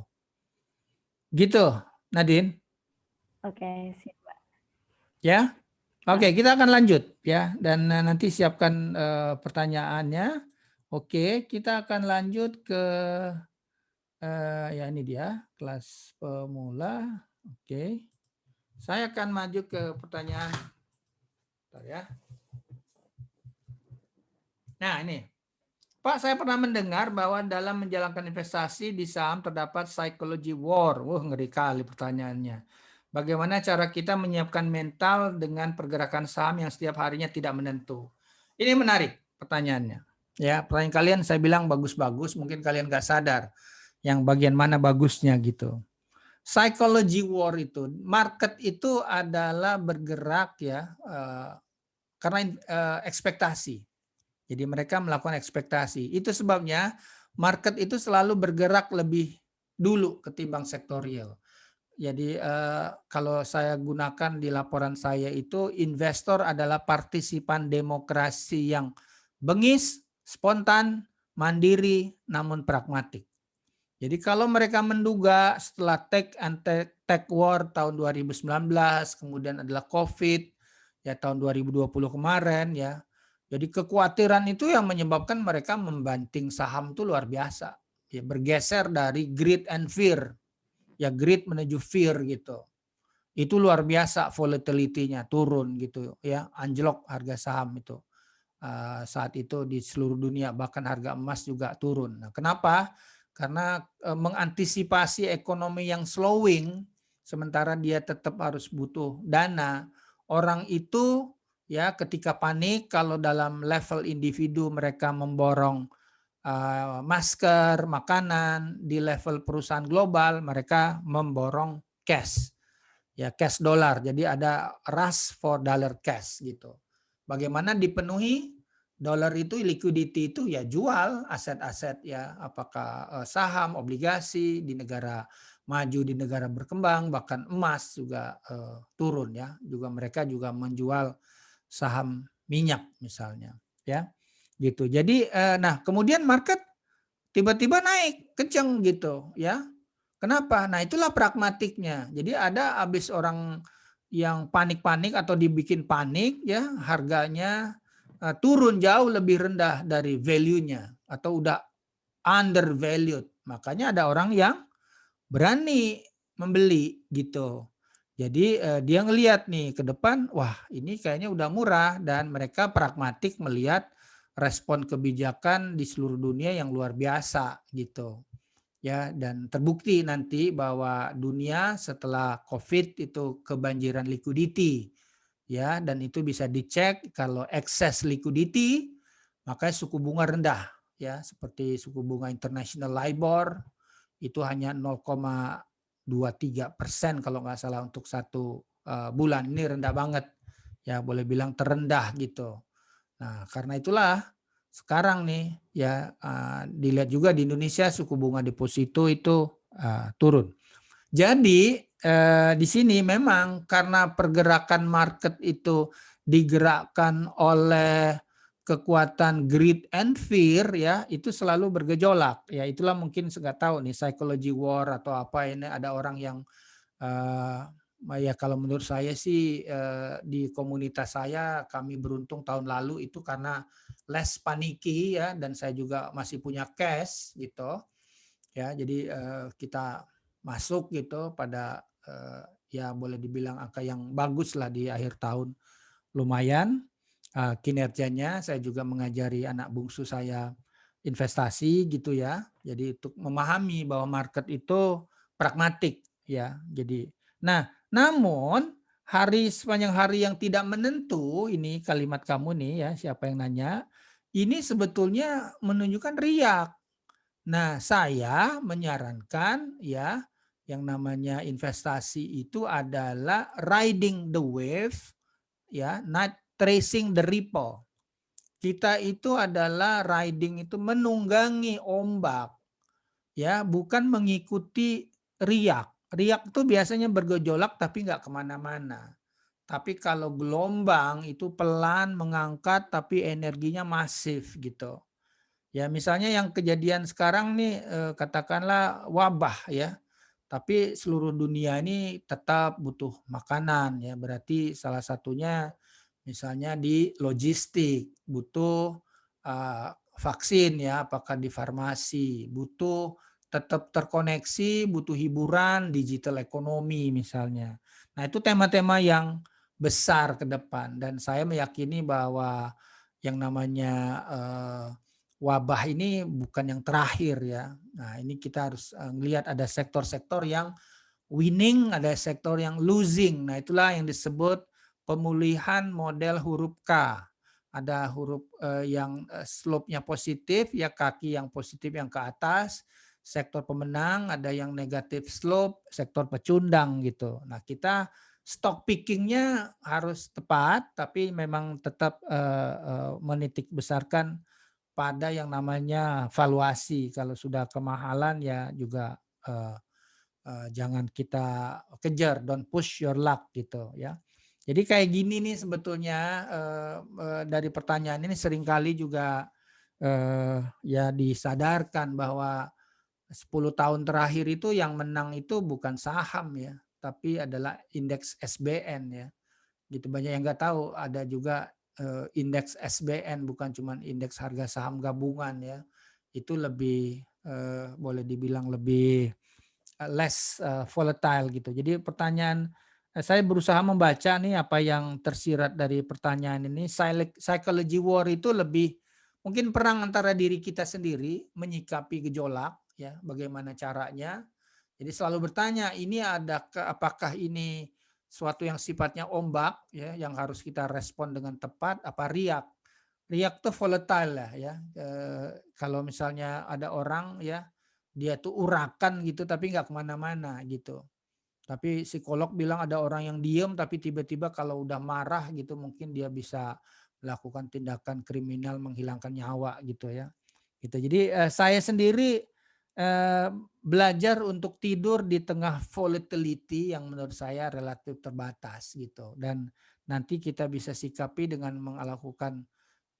Gitu, Nadine.
Oke, siap, Pak.
Ya. Oke, kita akan lanjut ya, dan nanti siapkan pertanyaannya. Oke, kita akan lanjut ke ya ini dia kelas pemula. Oke. Saya akan maju ke pertanyaan. Bentar ya. Nah, ini. Pak, saya pernah mendengar bahwa dalam menjalankan investasi di saham terdapat psychology war. Wah, ngeri kali pertanyaannya. Bagaimana cara kita menyiapkan mental dengan pergerakan saham yang setiap harinya tidak menentu? Ini menarik pertanyaannya. Ya, pertanyaan kalian saya bilang bagus-bagus, mungkin kalian nggak sadar yang bagian mana bagusnya gitu. Psychology war itu, market itu adalah bergerak ya karena ekspektasi. Jadi mereka melakukan ekspektasi. Itu sebabnya market itu selalu bergerak lebih dulu ketimbang sektorial. Jadi kalau saya gunakan di laporan saya itu, investor adalah partisipan demokrasi yang bengis, spontan, mandiri, namun pragmatik. Jadi kalau mereka menduga setelah tech war tahun 2019, kemudian adalah COVID ya tahun 2020 kemarin ya. Jadi kekhawatiran itu yang menyebabkan mereka membanting saham itu luar biasa. Ya, bergeser dari greed and fear. Ya greed menuju fear gitu. Itu luar biasa, volatility-nya turun gitu ya, anjlok harga saham itu. Saat itu di seluruh dunia, bahkan harga emas juga turun. Nah, kenapa? Karena mengantisipasi ekonomi yang slowing, sementara dia tetap harus butuh dana. Orang itu ya ketika panik, kalau dalam level individu mereka memborong masker, makanan, di level perusahaan global mereka memborong cash. Ya, cash dollar. Jadi ada rush for dollar cash gitu. Bagaimana dipenuhi? Dolar itu liquidity itu ya jual aset-aset ya, apakah saham, obligasi di negara maju, di negara berkembang, bahkan emas juga turun ya. Juga mereka juga menjual saham minyak misalnya ya. Gitu. Jadi nah kemudian market tiba-tiba naik kenceng gitu ya. Kenapa? Nah, itulah pragmatiknya. Jadi ada habis orang yang panik-panik atau dibikin panik ya, harganya turun jauh lebih rendah dari value-nya atau udah undervalued. Makanya ada orang yang berani membeli gitu. Jadi dia ngelihat nih ke depan, wah ini kayaknya udah murah, dan mereka pragmatik melihat respon kebijakan di seluruh dunia yang luar biasa gitu. Ya, dan terbukti nanti bahwa dunia setelah COVID itu kebanjiran liquidity. Ya, dan itu bisa dicek kalau excess liquidity, maka suku bunga rendah ya, seperti suku bunga international LIBOR itu hanya 0,23% kalau nggak salah untuk satu bulan. Ini rendah banget ya, boleh bilang terendah gitu. Nah, karena itulah sekarang nih ya dilihat juga di Indonesia suku bunga deposito itu turun. Jadi di sini memang karena pergerakan market itu digerakkan oleh kekuatan greed and fear ya, itu selalu bergejolak. Ya itulah mungkin nggak tahu nih psychology war atau apa ini, ada orang yang ya kalau menurut saya sih di komunitas saya kami beruntung tahun lalu itu karena less panicky ya, dan saya juga masih punya cash gitu. Ya, jadi kita masuk gitu pada ya boleh dibilang angka yang bagus lah di akhir tahun, lumayan kinerjanya. Saya juga mengajari anak bungsu saya investasi gitu ya. Jadi untuk memahami bahwa market itu pragmatik ya. Jadi nah, namun sepanjang hari yang tidak menentu, ini kalimat kamu nih ya, siapa yang nanya, ini sebetulnya menunjukkan riak. Nah, saya menyarankan ya, yang namanya investasi itu adalah riding the wave ya, not tracing the ripple. Kita itu adalah riding itu menunggangi ombak ya, bukan mengikuti riak. Riak itu biasanya bergejolak tapi nggak kemana-mana. Tapi kalau gelombang itu pelan mengangkat tapi energinya masif gitu. Ya misalnya yang kejadian sekarang nih katakanlah wabah ya, tapi seluruh dunia ini tetap butuh makanan ya, berarti salah satunya misalnya di logistik butuh vaksin ya, apakah di farmasi, butuh tetap terkoneksi, butuh hiburan, digital ekonomi misalnya. Nah itu tema-tema yang besar ke depan, dan saya meyakini bahwa yang namanya wabah ini bukan yang terakhir ya. Nah ini kita harus melihat ada sektor-sektor yang winning, ada sektor yang losing. Nah itulah yang disebut pemulihan model huruf K. Ada huruf yang slope-nya positif, ya kaki yang positif yang ke atas. Sektor pemenang, ada yang negatif slope, sektor pecundang gitu. Nah kita stock pickingnya harus tepat, tapi memang tetap menitik besarkan pada yang namanya valuasi. Kalau sudah kemahalan ya juga jangan kita kejar, don't push your luck gitu ya. Jadi kayak gini nih sebetulnya dari pertanyaan ini seringkali juga ya disadarkan bahwa 10 tahun terakhir itu yang menang itu bukan saham ya, tapi adalah indeks SBN ya. Gitu, banyak yang nggak tahu ada juga indeks SBN, bukan cuma indeks harga saham gabungan ya. Itu lebih boleh dibilang lebih less volatile gitu. Jadi pertanyaan saya berusaha membaca nih apa yang tersirat dari pertanyaan ini. Psychology war itu lebih mungkin perang antara diri kita sendiri menyikapi gejolak ya, bagaimana caranya. Jadi selalu bertanya, ini apakah ini suatu yang sifatnya ombak ya, yang harus kita respon dengan tepat, apa riak? Riak tuh volatile lah ya. Kalau misalnya ada orang ya, dia tuh urakan gitu tapi nggak kemana-mana gitu. Tapi psikolog bilang ada orang yang diem tapi tiba-tiba kalau udah marah gitu mungkin dia bisa melakukan tindakan kriminal menghilangkan nyawa gitu ya. Gitu. Jadi saya sendiri belajar untuk tidur di tengah volatility yang menurut saya relatif terbatas gitu, dan nanti kita bisa sikapi dengan melakukan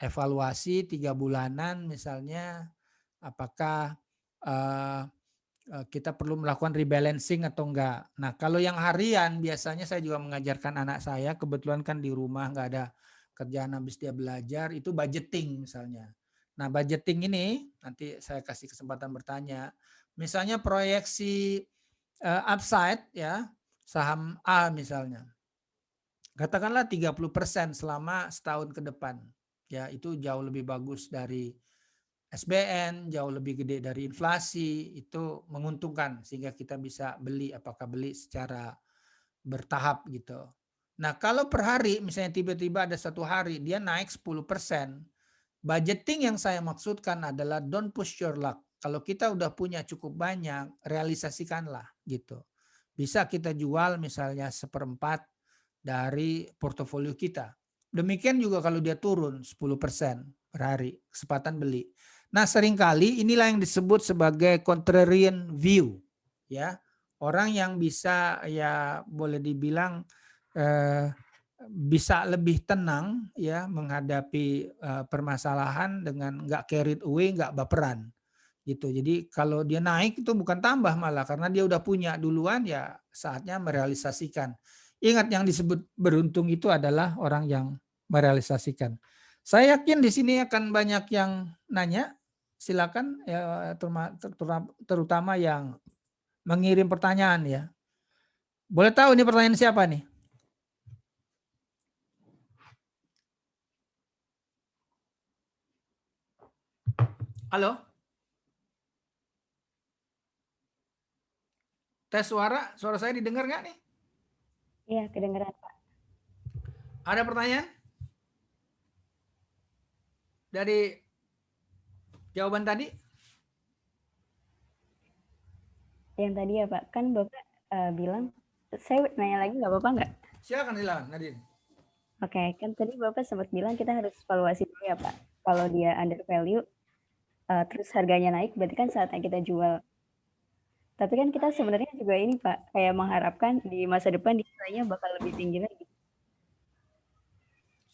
evaluasi 3 bulanan misalnya, apakah kita perlu melakukan rebalancing atau enggak. Nah, kalau yang harian biasanya saya juga mengajarkan anak saya, kebetulan kan di rumah nggak ada kerjaan habis dia belajar, itu budgeting misalnya. Nah, budgeting ini nanti saya kasih kesempatan bertanya. Misalnya proyeksi upside ya, saham A misalnya. Katakanlah 30% selama setahun ke depan. Ya, itu jauh lebih bagus dari SBN, jauh lebih gede dari inflasi, itu menguntungkan sehingga kita bisa beli, apakah beli secara bertahap gitu. Nah, kalau per hari misalnya tiba-tiba ada satu hari dia naik 10%, budgeting yang saya maksudkan adalah don't push your luck. Kalau kita udah punya cukup banyak, realisasikanlah gitu. Bisa kita jual misalnya 1/4 dari portofolio kita. Demikian juga kalau dia turun 10% per hari, kesempatan beli. Nah, seringkali inilah yang disebut sebagai contrarian view, ya. Orang yang bisa ya boleh dibilang bisa lebih tenang ya menghadapi permasalahan dengan nggak carried away, nggak baperan gitu. Jadi kalau dia naik itu bukan tambah malah karena dia udah punya duluan ya saatnya merealisasikan. Ingat yang disebut beruntung itu adalah orang yang merealisasikan. Saya yakin di sini akan banyak yang nanya. Silakan ya, terutama yang mengirim pertanyaan ya. Boleh tahu ini pertanyaan siapa nih? Halo? Tes suara saya didengar nggak nih?
Iya, kedengeran Pak.
Ada pertanyaan? Dari jawaban tadi?
Yang tadi ya Pak, kan Bapak bilang, saya nanya lagi nggak apa-apa nggak?
Silakan Nadine.
Oke, kan tadi Bapak sempat bilang kita harus evaluasi dulu ya Pak. Kalau dia under value, terus harganya naik, berarti kan saatnya kita jual. Tapi kan kita sebenarnya juga ini Pak, kayak mengharapkan di masa depan nilainya bakal lebih tinggi lagi.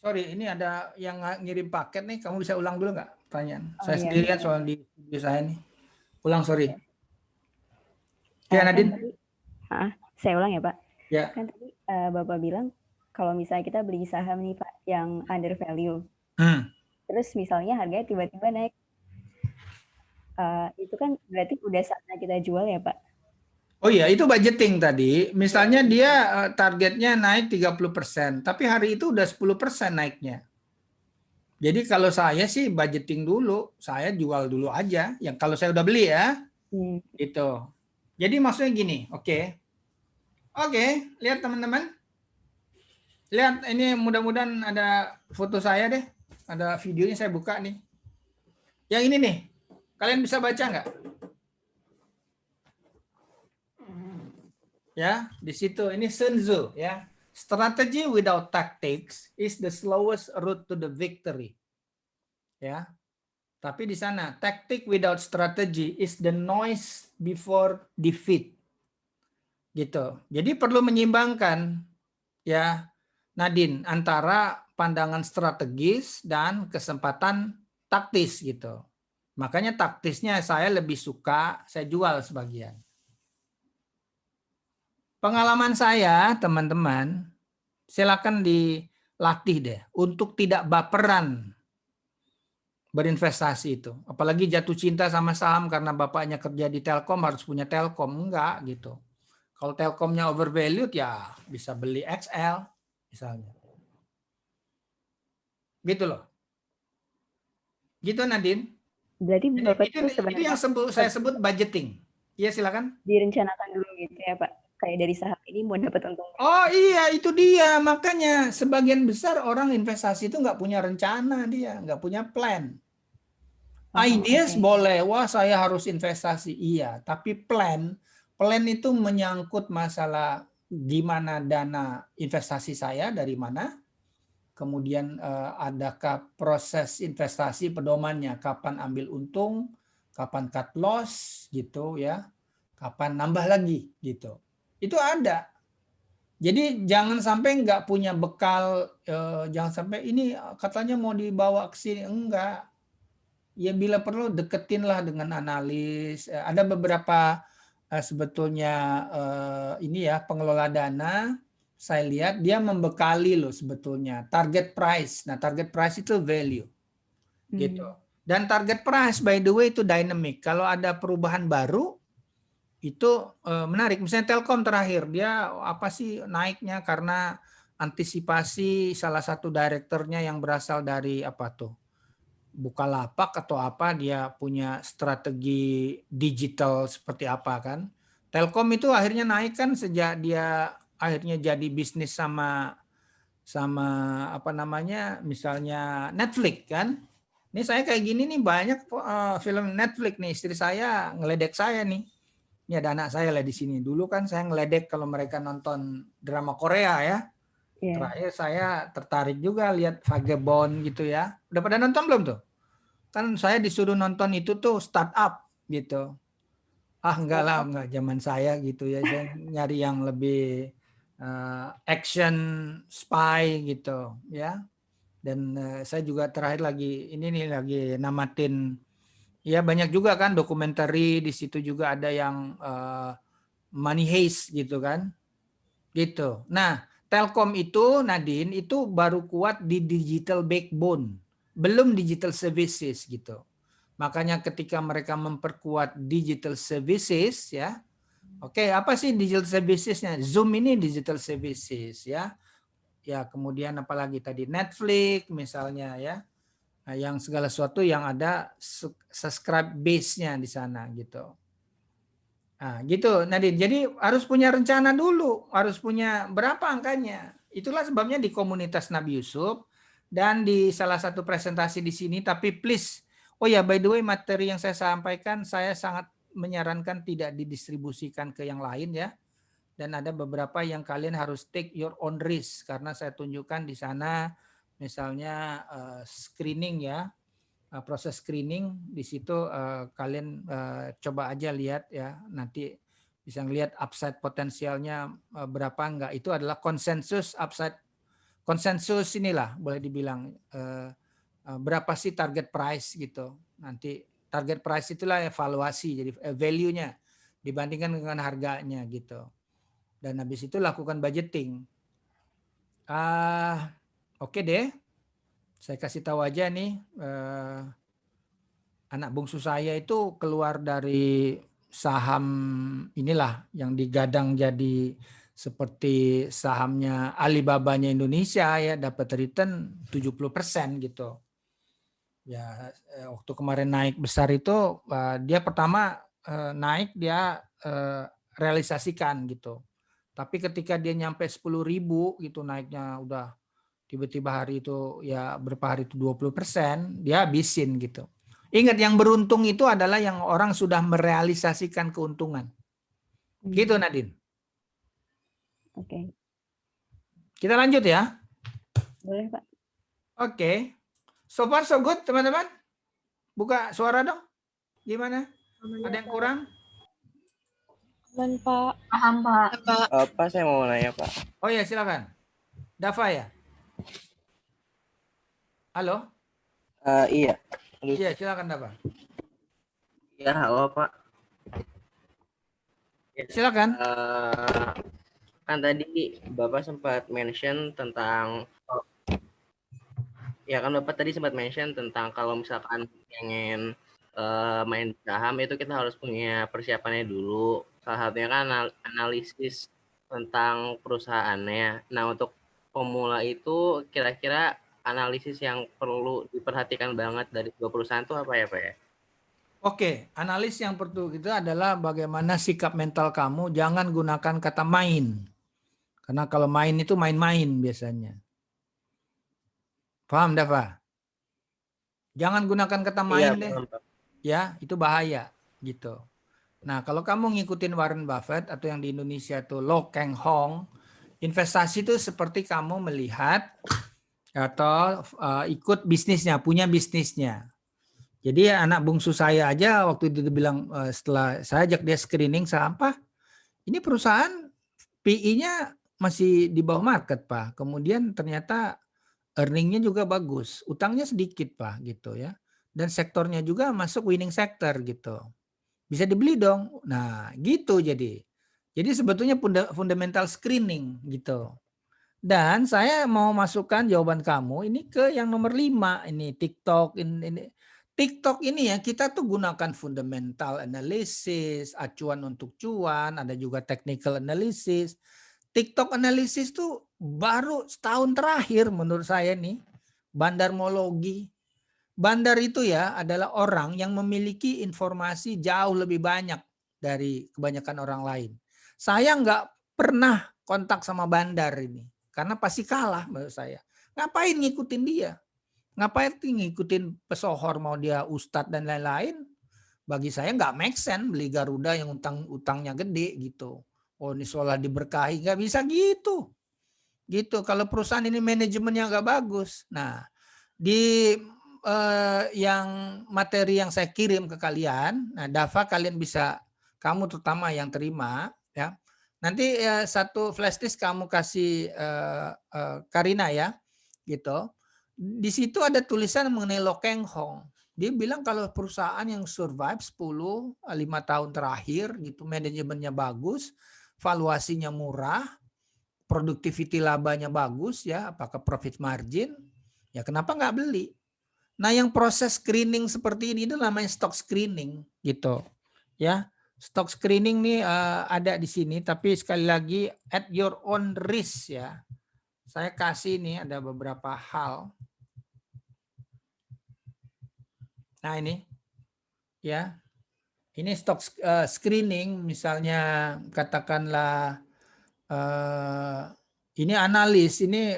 Sorry, ini ada yang ngirim paket nih. Kamu bisa ulang dulu nggak pertanyaan?
Oh,
Saya
iya,
sendirian
betul.
soal di studio saya nih. Ulang, sorry.
Kan
Nadine?
tadi, saya ulang ya Pak.
Ya.
Kan tadi Bapak bilang kalau misalnya kita beli saham nih Pak yang under value, terus misalnya harganya tiba-tiba naik, itu kan berarti udah saatnya kita jual ya Pak?
Oh iya, itu budgeting tadi. Misalnya dia targetnya naik 30%, tapi hari itu udah 10% naiknya. Jadi kalau saya sih budgeting dulu, saya jual dulu aja. Yang kalau saya udah beli ya, gitu. Jadi maksudnya gini, oke, lihat teman-teman. Lihat ini mudah-mudahan ada foto saya deh. Ada videonya saya buka nih. Yang ini nih, kalian bisa baca nggak? Ya, di situ ini Sun Tzu ya. Strategy without tactics is the slowest route to the victory. Ya. Tapi di sana tactic without strategy is the noise before defeat. Gitu. Jadi perlu menyimbangkan ya Nadine antara pandangan strategis dan kesempatan taktis gitu. Makanya taktisnya saya lebih suka saya jual sebagian. Pengalaman saya, teman-teman, silakan dilatih deh untuk tidak baperan berinvestasi itu. Apalagi jatuh cinta sama saham karena bapaknya kerja di Telkom harus punya Telkom. Enggak gitu. Kalau Telkomnya overvalued ya bisa beli XL misalnya. Gitu loh. Gitu Nadine.
Berarti Bapak itu
itu
sebenarnya
yang saya sebut budgeting. Iya silakan.
Direncanakan dulu gitu ya Pak. Kayak dari saham ini mau dapat untung.
Oh iya itu dia. Makanya sebagian besar orang investasi itu nggak punya rencana dia. Nggak punya plan. Ideas boleh. Wah saya harus investasi. Iya. Tapi plan itu menyangkut masalah gimana dana investasi saya dari mana. Kemudian adakah proses investasi pedomannya. Kapan ambil untung. Kapan cut loss gitu ya. Kapan nambah lagi gitu. Itu ada. Jadi jangan sampai nggak punya bekal, jangan sampai ini katanya mau dibawa ke sini, enggak. Ya bila perlu deketinlah dengan analis. Ada beberapa sebetulnya ini ya pengelola dana, saya lihat dia membekali loh sebetulnya target price. Nah, target price itu value gitu. Dan target price by the way itu dynamic. Kalau ada perubahan baru itu menarik. Misalnya Telkom terakhir dia apa sih naiknya karena antisipasi salah satu direkturnya yang berasal dari apa tuh? Bukalapak atau apa, dia punya strategi digital seperti apa kan. Telkom itu akhirnya naik kan sejak dia akhirnya jadi bisnis sama apa namanya misalnya Netflix kan. Ini saya kayak gini nih banyak film Netflix nih, istri saya ngeledek saya nih. Ini ada anak saya lah di sini. Dulu kan saya ngeledek kalau mereka nonton drama Korea ya. Terakhir saya tertarik juga lihat Vagabond gitu ya. Udah pada nonton belum tuh? Kan saya disuruh nonton itu tuh startup gitu. Enggak lah, enggak zaman saya gitu ya. Saya nyari yang lebih action spy gitu ya. Dan saya juga terakhir lagi ini nih lagi namatin ya banyak juga kan dokumentari di situ juga ada yang money heist gitu kan. Gitu. Nah, Telkom itu Nadine itu baru kuat di digital backbone, belum digital services gitu. Makanya ketika mereka memperkuat digital services ya. Oke, apa sih digital servicesnya? Zoom ini digital services ya. Ya, kemudian apalagi tadi Netflix misalnya ya. Nah, yang segala sesuatu yang ada subscribe base-nya di sana gitu. Nah, gitu Nadine. Jadi harus punya rencana dulu, harus punya berapa angkanya. Itulah sebabnya di komunitas Nabi Yusuf dan di salah satu presentasi di sini, tapi please, oh ya by the way materi yang saya sampaikan saya sangat menyarankan tidak didistribusikan ke yang lain ya. Dan ada beberapa yang kalian harus take your own risk karena saya tunjukkan di sana misalnya screening ya. Proses screening di situ kalian coba aja lihat ya, nanti bisa ngelihat upside potensialnya berapa enggak. Itu adalah konsensus upside, konsensus inilah boleh dibilang berapa sih target price gitu. Nanti target price itulah evaluasi, jadi value-nya dibandingkan dengan harganya gitu. Dan habis itu lakukan budgeting. Oke deh. Saya kasih tahu aja nih, anak bungsu saya itu keluar dari saham inilah yang digadang jadi seperti sahamnya Alibabanya Indonesia ya, dapat return 70% gitu. Ya, waktu kemarin naik besar itu dia pertama naik dia realisasikan gitu. Tapi ketika dia nyampe 10.000 gitu naiknya udah tiba-tiba hari itu ya berapa hari itu 20%, dia habisin gitu. Ingat yang beruntung itu adalah yang orang sudah merealisasikan keuntungan. Gitu Nadine.
Oke.
Kita lanjut ya.
Boleh Pak.
Oke. So far so good teman-teman. Buka suara dong. Gimana? Ada yang kurang?
Aman Pak.
Paham Pak.
Pak saya mau nanya Pak.
Oh ya silakan. Dava ya. Halo.
Iya.
Iya silakan Dava.
Iya halo Pak.
Silakan.
Kan tadi Bapak sempat mention tentang kalau misalkan pengen main saham itu kita harus punya persiapannya dulu. Salah satunya kan analisis tentang perusahaannya. Nah untuk pemula itu kira-kira analisis yang perlu diperhatikan banget dari dua perusahaan itu apa ya Pak ya?
Oke, analis yang perlu itu adalah bagaimana sikap mental kamu. Jangan gunakan kata main. Karena kalau main itu main-main biasanya. Paham, Dava? Jangan gunakan kata main deh. Ya, itu bahaya gitu. Nah, kalau kamu ngikutin Warren Buffett atau yang di Indonesia itu Lo Keng Hong, investasi itu seperti kamu melihat atau ikut bisnisnya, punya bisnisnya. Jadi anak bungsu saya aja waktu itu dia bilang setelah saya ajak dia screening saham, Pak, ini perusahaan PI-nya masih di bawah market Pak. Kemudian ternyata earning-nya juga bagus, utangnya sedikit Pak gitu ya. Dan sektornya juga masuk winning sector gitu. Bisa dibeli dong. Nah, gitu jadi. Jadi sebetulnya fundamental screening gitu. Dan saya mau masukkan jawaban kamu ini ke yang nomor 5 ini TikTok ini. TikTok ini ya kita tuh gunakan fundamental analysis, acuan untuk cuan, ada juga technical analysis. TikTok analysis tuh baru setahun terakhir menurut saya nih. Bandarmologi. Bandar itu ya adalah orang yang memiliki informasi jauh lebih banyak dari kebanyakan orang lain. Saya nggak pernah kontak sama bandar ini karena pasti kalah menurut saya. Ngapain ngikutin dia? Ngapain ngikutin pesohor mau dia ustadz dan lain-lain? Bagi saya nggak make sense beli Garuda yang utangnya gede gitu. Oh ini seolah diberkahi, nggak bisa gitu. Gitu kalau perusahaan ini manajemennya nggak bagus. Nah di yang materi yang saya kirim ke kalian, nah Dava kalian bisa, kamu terutama yang terima ya. Nanti satu flash disk kamu kasih Karina ya, gitu. Di situ ada tulisan mengenai Lo Keng Hong. Dia bilang kalau perusahaan yang survive 5 tahun terakhir gitu, manajemennya bagus, valuasinya murah, productivity labanya bagus ya, apakah profit margin, ya kenapa nggak beli? Nah, yang proses screening seperti ini itu namanya stock screening gitu. Ya. Stock screening nih ada di sini tapi sekali lagi at your own risk ya. Saya kasih nih ada beberapa hal. Nah, ini ya. Ini stock screening misalnya katakanlah ini analis, ini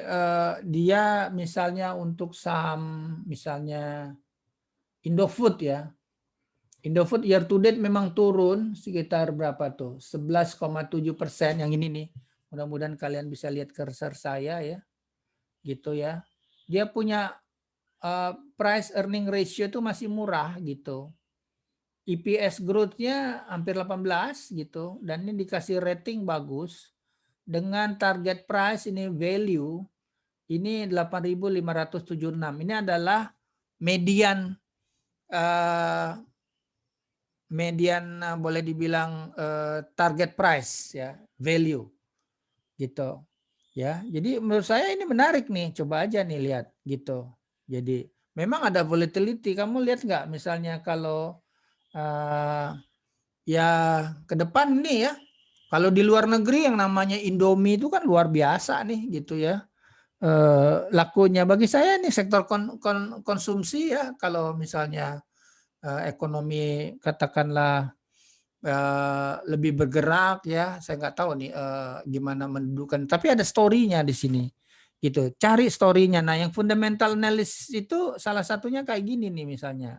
dia misalnya untuk saham misalnya Indofood ya. Indofood year to date memang turun sekitar berapa tuh? 11,7% yang ini nih. Mudah-mudahan kalian bisa lihat cursor saya ya. Gitu ya. Dia punya price earning ratio itu masih murah gitu. EPS growth-nya hampir 18 gitu dan ini dikasih rating bagus dengan target price ini value ini 8.576. Ini adalah median boleh dibilang target price ya, value gitu. Ya. Jadi menurut saya ini menarik nih, coba aja nih lihat gitu. Jadi memang ada volatility. Kamu lihat nggak misalnya kalau ya ke depan nih ya, kalau di luar negeri yang namanya Indomie itu kan luar biasa nih gitu ya. Lakunya bagi saya nih sektor konsumsi ya, kalau misalnya ekonomi katakanlah lebih bergerak ya, saya nggak tahu nih gimana mendudukan, tapi ada story-nya di sini gitu, cari story-nya. Nah yang fundamental analysis itu salah satunya kayak gini nih misalnya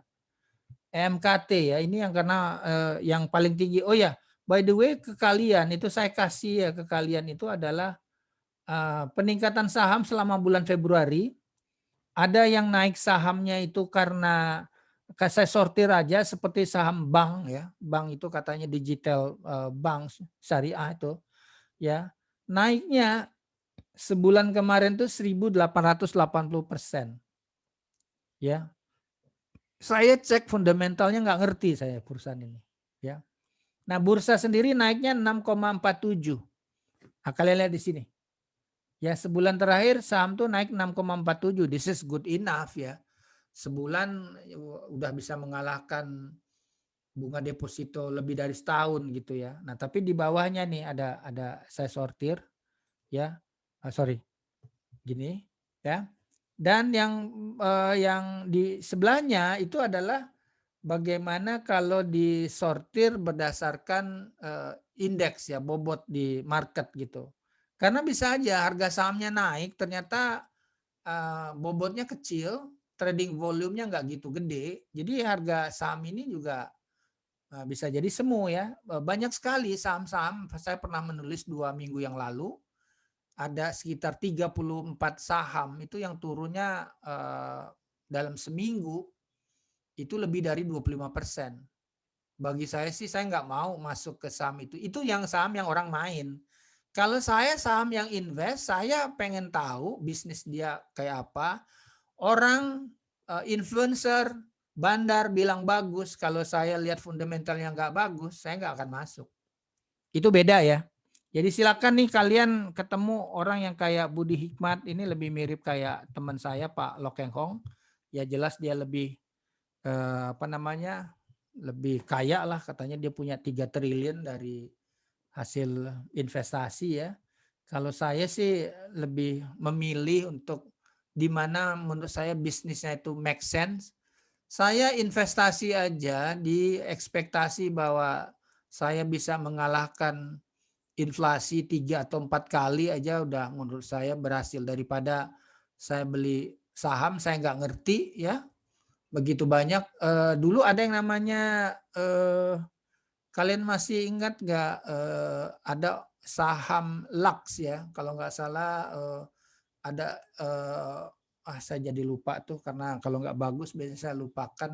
MKT ya, ini yang karena yang paling tinggi. Oh ya by the way ke kalian itu saya kasih ya ke kalian itu adalah peningkatan saham selama bulan Februari. Ada yang naik sahamnya itu karena saya sortir aja seperti saham bank ya. Bank itu katanya digital bank syariah itu ya. Naiknya sebulan kemarin tuh 1.880%. Ya. Saya cek fundamentalnya nggak ngerti saya perusahaan ini ya. Nah, bursa sendiri naiknya 6,47. Nah, kalian lihat di sini. Ya, sebulan terakhir saham tuh naik 6,47. This is good enough ya. Sebulan udah bisa mengalahkan bunga deposito lebih dari setahun gitu ya. Nah, tapi di bawahnya nih ada saya sortir ya. Sorry. Gini ya. Dan yang di sebelahnya itu adalah bagaimana kalau disortir berdasarkan indeks ya, bobot di market gitu. Karena bisa aja harga sahamnya naik, ternyata bobotnya kecil, trading volume-nya nggak gitu gede. Jadi harga saham ini juga bisa jadi semu ya. Banyak sekali saham-saham, saya pernah menulis 2 minggu yang lalu, ada sekitar 34 saham itu yang turunnya dalam seminggu itu lebih dari 25%. Bagi saya sih saya nggak mau masuk ke saham itu. Itu yang saham yang orang main. Kalau saya saham yang invest, saya pengen tahu bisnis dia kayak apa. Orang influencer Bandar bilang bagus, kalau saya lihat fundamentalnya nggak bagus, saya nggak akan masuk. Itu beda ya. Jadi silakan nih kalian ketemu orang yang kayak Budi Hikmat, ini lebih mirip kayak teman saya Pak Lokeng Hong. Ya jelas dia lebih lebih kaya lah, katanya dia punya 3 triliun dari hasil investasi ya. Kalau saya sih lebih memilih untuk di mana menurut saya bisnisnya itu make sense. Saya investasi aja di ekspektasi bahwa saya bisa mengalahkan inflasi 3 atau 4 kali aja udah menurut saya berhasil, daripada saya beli saham saya nggak ngerti ya. Begitu banyak dulu ada yang namanya kalian masih ingat nggak ada saham Lux ya, kalau nggak salah ada saya jadi lupa tuh karena kalau nggak bagus biasanya saya lupakan.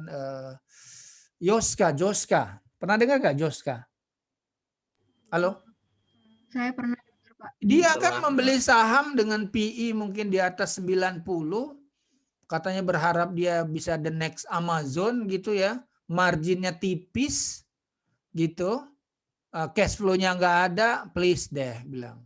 Joska, pernah dengar nggak Joska? Halo?
Saya pernah dengar, Pak.
Dia kan membeli saham dengan PE mungkin di atas 90, katanya berharap dia bisa the next Amazon gitu ya, marginnya tipis gitu, cash flow-nya nggak ada, please deh bilang.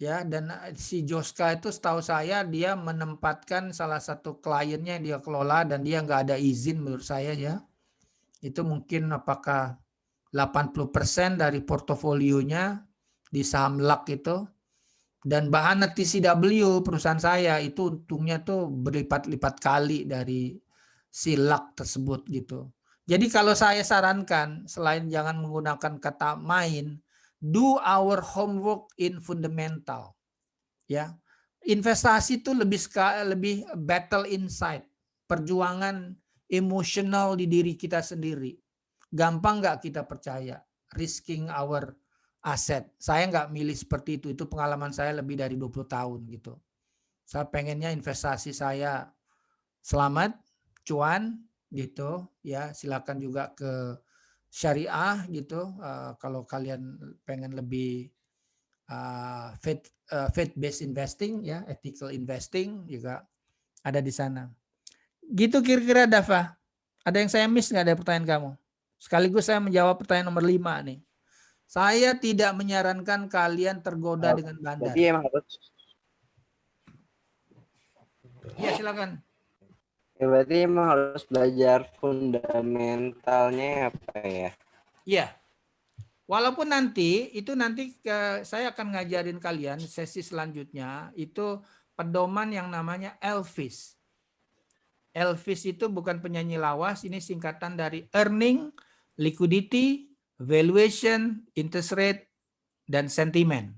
Ya, dan si Joska itu setahu saya dia menempatkan salah satu kliennya dia kelola dan dia nggak ada izin menurut saya ya. Itu mungkin apakah 80% dari portofolionya di saham LAK itu. Dan bahana TCW perusahaan saya itu untungnya tuh berlipat-lipat kali dari si LAK tersebut gitu. Jadi kalau saya sarankan selain jangan menggunakan kata main, do our homework in fundamental. Ya, investasi itu lebih battle inside, perjuangan emosional di diri kita sendiri. Gampang nggak kita percaya, risking our asset. Saya nggak milih seperti itu pengalaman saya lebih dari 20 tahun gitu. Saya pengennya investasi saya selamat, cuan gitu ya. Silakan juga ke syariah gitu. Kalau kalian pengen lebih faith based investing ya, ethical investing juga ada di sana. Gitu kira-kira Dava. Ada yang saya miss nggak dari pertanyaan kamu? Sekaligus saya menjawab pertanyaan nomor 5 nih. Saya tidak menyarankan kalian tergoda dengan bandar.
Berarti emang harus.
Ya silakan.
Ya, berarti emang harus belajar fundamentalnya apa ya?
Iya. Walaupun nanti saya akan ngajarin kalian sesi selanjutnya itu pedoman yang namanya Elvis. Elvis itu bukan penyanyi lawas, ini singkatan dari earning, liquidity, valuation, interest rate, dan sentiment.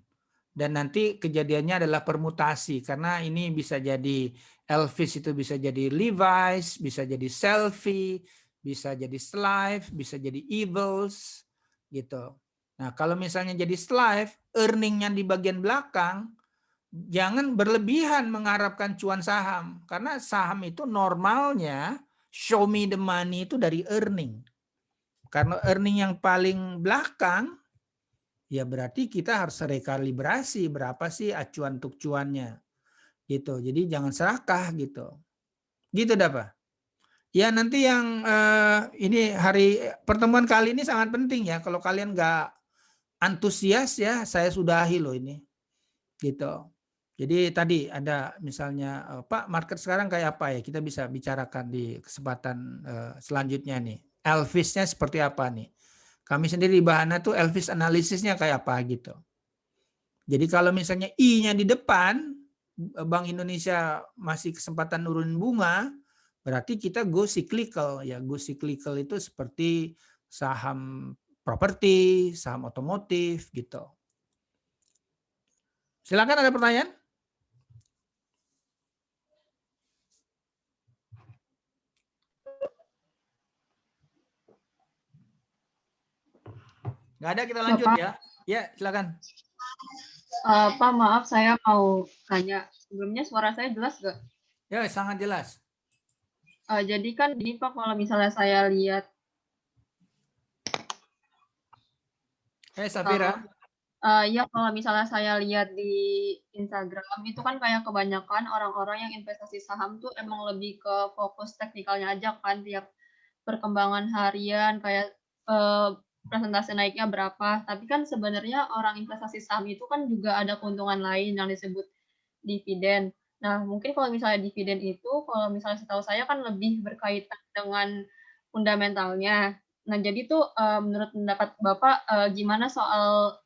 Dan nanti kejadiannya adalah permutasi, karena ini bisa jadi Elvis itu bisa jadi Levi's, bisa jadi Selfie, bisa jadi Slave, bisa jadi Evils, gitu. Nah kalau misalnya jadi Slave, earningnya di bagian belakang, jangan berlebihan mengharapkan cuan saham, karena saham itu normalnya show me the money itu dari earning. Karena earning yang paling belakang, ya berarti kita harus rekalibrasi berapa sih acuan untuk cuannya gitu. Jadi jangan serakah gitu. Gitu dah Pak. Ya nanti yang ini pertemuan kali ini sangat penting ya. Kalau kalian nggak antusias ya saya sudahi loh ini. Gitu. Jadi tadi ada misalnya Pak market sekarang kayak apa ya, kita bisa bicarakan di kesempatan selanjutnya nih. Elvisnya seperti apa nih? Kami sendiri di Bahana tuh Elvis analisisnya kayak apa gitu. Jadi kalau misalnya I-nya di depan, Bank Indonesia masih kesempatan nurunin bunga, berarti kita go cyclical ya. Go cyclical itu seperti saham properti, saham otomotif gitu. Silakan ada pertanyaan? Nggak ada, kita lanjut ya. Ya, silakan.
Pak, maaf saya mau tanya. Sebelumnya suara saya jelas nggak?
Ya, sangat jelas.
Jadi kan ini Pak, kalau misalnya saya lihat.
Safira.
Ya kalau misalnya saya lihat di Instagram itu kan kayak kebanyakan orang-orang yang investasi saham tuh emang lebih ke fokus teknikalnya aja kan, tiap perkembangan harian kayak, persentase naiknya berapa. Tapi kan sebenarnya orang investasi saham itu kan juga ada keuntungan lain yang disebut dividen. Nah, mungkin kalau misalnya dividen itu, kalau misalnya setahu saya kan lebih berkaitan dengan fundamentalnya. Nah, jadi tuh, menurut pendapat Bapak, gimana soal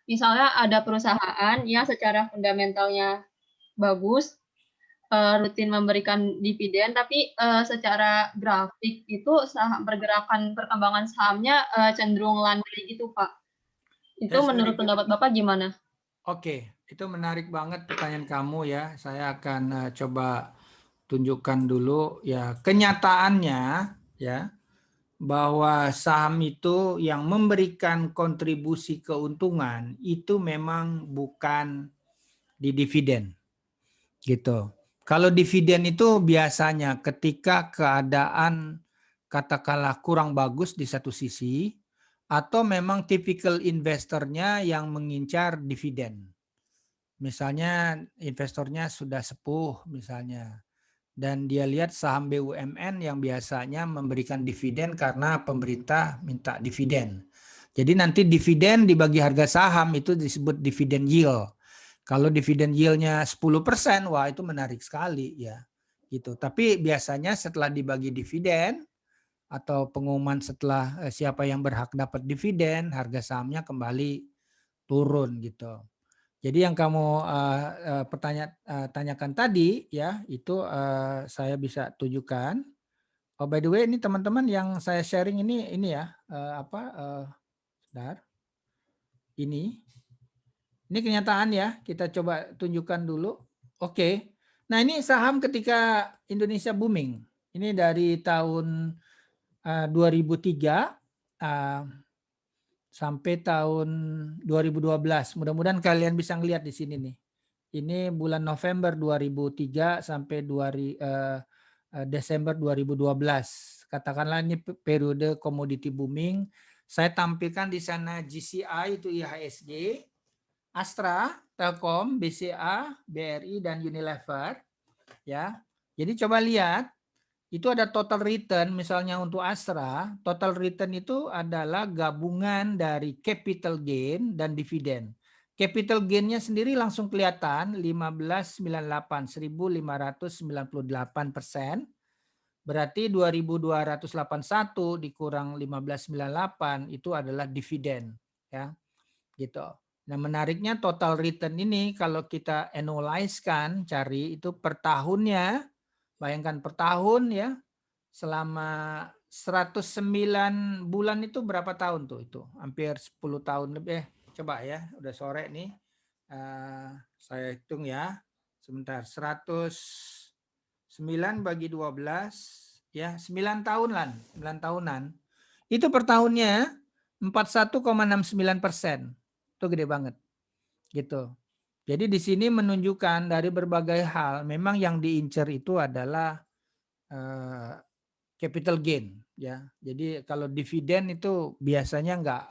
misalnya ada perusahaan yang secara fundamentalnya bagus, rutin memberikan dividen, tapi, secara grafik itu pergerakan perkembangan sahamnya, cenderung landai gitu, Pak. Itu
That's very
menurut
good.
pendapat Bapak gimana?
Oke, itu menarik banget pertanyaan kamu ya. Saya akan coba tunjukkan dulu ya kenyataannya ya bahwa saham itu yang memberikan kontribusi keuntungan itu memang bukan di dividen gitu. Kalau dividen itu biasanya ketika keadaan katakanlah kurang bagus di satu sisi atau memang tipikal investornya yang mengincar dividen. Misalnya investornya sudah sepuh misalnya dan dia lihat saham BUMN yang biasanya memberikan dividen karena pemerintah minta dividen. Jadi nanti dividen dibagi harga saham itu disebut dividen yield. Kalau dividen yield-nya 10%, wah itu menarik sekali ya. Gitu. Tapi biasanya setelah dibagi dividen atau pengumuman setelah siapa yang berhak dapat dividen, harga sahamnya kembali turun gitu. Jadi yang kamu tanyakan tadi ya itu saya bisa tunjukkan. Oh by the way ini teman-teman yang saya sharing ini ya sebentar. Ini kenyataan ya, kita coba tunjukkan dulu. Oke. Nah, ini saham ketika Indonesia booming. Ini dari tahun 2003 sampai tahun 2012. Mudah-mudahan kalian bisa ngelihat di sini nih. Ini bulan November 2003 sampai Desember 2012. Katakanlah ini periode komoditi booming. Saya tampilkan di sana GCI itu IHSG, Astra, Telkom, BCA, BRI dan Unilever. Ya. Jadi coba lihat itu ada total return misalnya untuk Astra, total return itu adalah gabungan dari capital gain dan dividen. Capital gain-nya sendiri langsung kelihatan 1598, 1598%. Berarti 2281 dikurang 1598 itu adalah dividen ya. Gitu. Nah, menariknya total return ini kalau kita annualize-kan cari itu per tahunnya. Bayangkan per tahun ya, selama 109 bulan itu berapa tahun tuh itu? Hampir 10 tahun lebih. Coba ya, udah sore nih. Saya hitung ya. Sebentar, 109 bagi 12 ya, 9 tahunan, 9 tahunan. Itu per tahunnya 41,69%. Itu gede banget. Gitu. Jadi di sini menunjukkan dari berbagai hal, memang yang diincar itu adalah capital gain, ya. Jadi kalau dividen itu biasanya nggak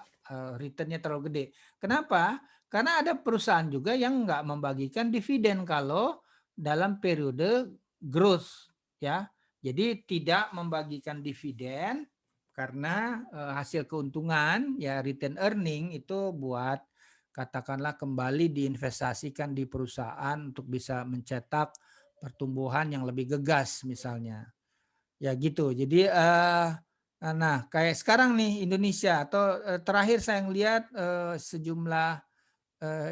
returnnya terlalu gede. Kenapa? Karena ada perusahaan juga yang nggak membagikan dividen kalau dalam periode growth, ya. Jadi tidak membagikan dividen karena hasil keuntungan, ya return earning itu buat katakanlah kembali diinvestasikan di perusahaan untuk bisa mencetak pertumbuhan yang lebih gegas misalnya. Ya gitu. Jadi nah kayak sekarang nih Indonesia atau terakhir saya lihat sejumlah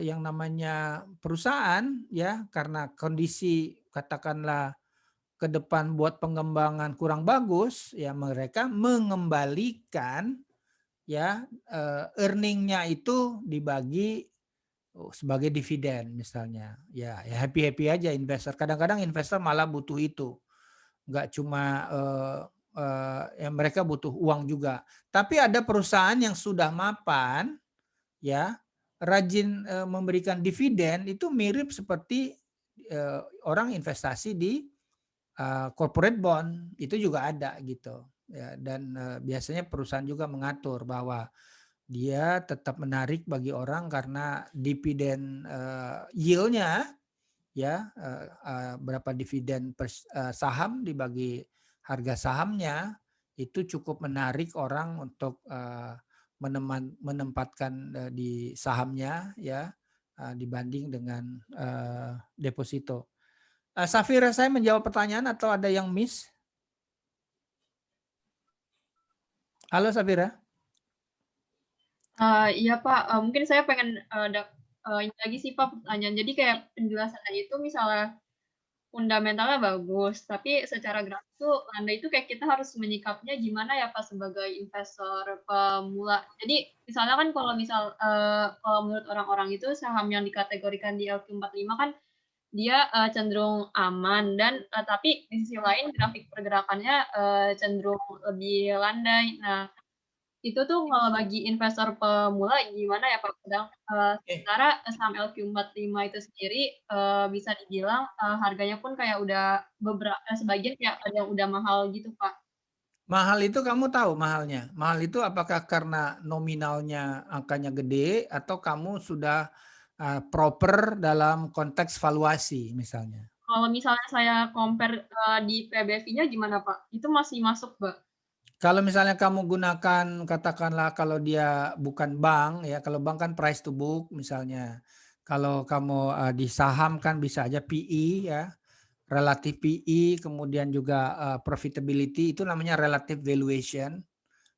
yang namanya perusahaan ya karena kondisi katakanlah ke depan buat pengembangan kurang bagus ya mereka mengembalikan ya earningnya itu dibagi sebagai dividen misalnya ya happy aja investor kadang-kadang investor malah butuh itu nggak cuma ya mereka butuh uang juga tapi ada perusahaan yang sudah mapan ya rajin memberikan dividen itu mirip seperti orang investasi di corporate bond itu juga ada gitu ya dan biasanya perusahaan juga mengatur bahwa dia tetap menarik bagi orang karena dividen yield-nya ya berapa dividen saham dibagi harga sahamnya itu cukup menarik orang untuk menempatkan di sahamnya ya dibanding dengan deposito. Safira, saya menjawab pertanyaan atau ada yang miss? Halo Safira.
Iya Pak, mungkin saya pengen ada ini lagi sih Pak pertanyaan. Jadi kayak penjelasannya itu misalnya fundamentalnya bagus, tapi secara grafis tuh landai itu kayak kita harus menyikapnya gimana ya Pak sebagai investor pemula. Jadi misalnya kan kalau kalau menurut orang-orang itu saham yang dikategorikan di LQ45 kan dia cenderung aman dan tapi di sisi lain grafik pergerakannya cenderung lebih landai. Nah, itu tuh kalau bagi investor pemula gimana ya Pak? Sementara saham LQ45 itu sendiri bisa dibilang harganya pun kayak udah sebagian ya ada yang udah mahal gitu Pak.
Mahal itu kamu tahu mahalnya? Mahal itu apakah karena nominalnya angkanya gede atau kamu sudah proper dalam konteks valuasi misalnya?
Kalau misalnya saya compare di PBV-nya gimana Pak? Itu masih masuk Pak?
Kalau misalnya kamu gunakan katakanlah kalau dia bukan bank ya, kalau bank kan price to book misalnya. Kalau kamu di saham kan bisa aja PE ya, relative PE, kemudian juga profitability itu namanya relative valuation.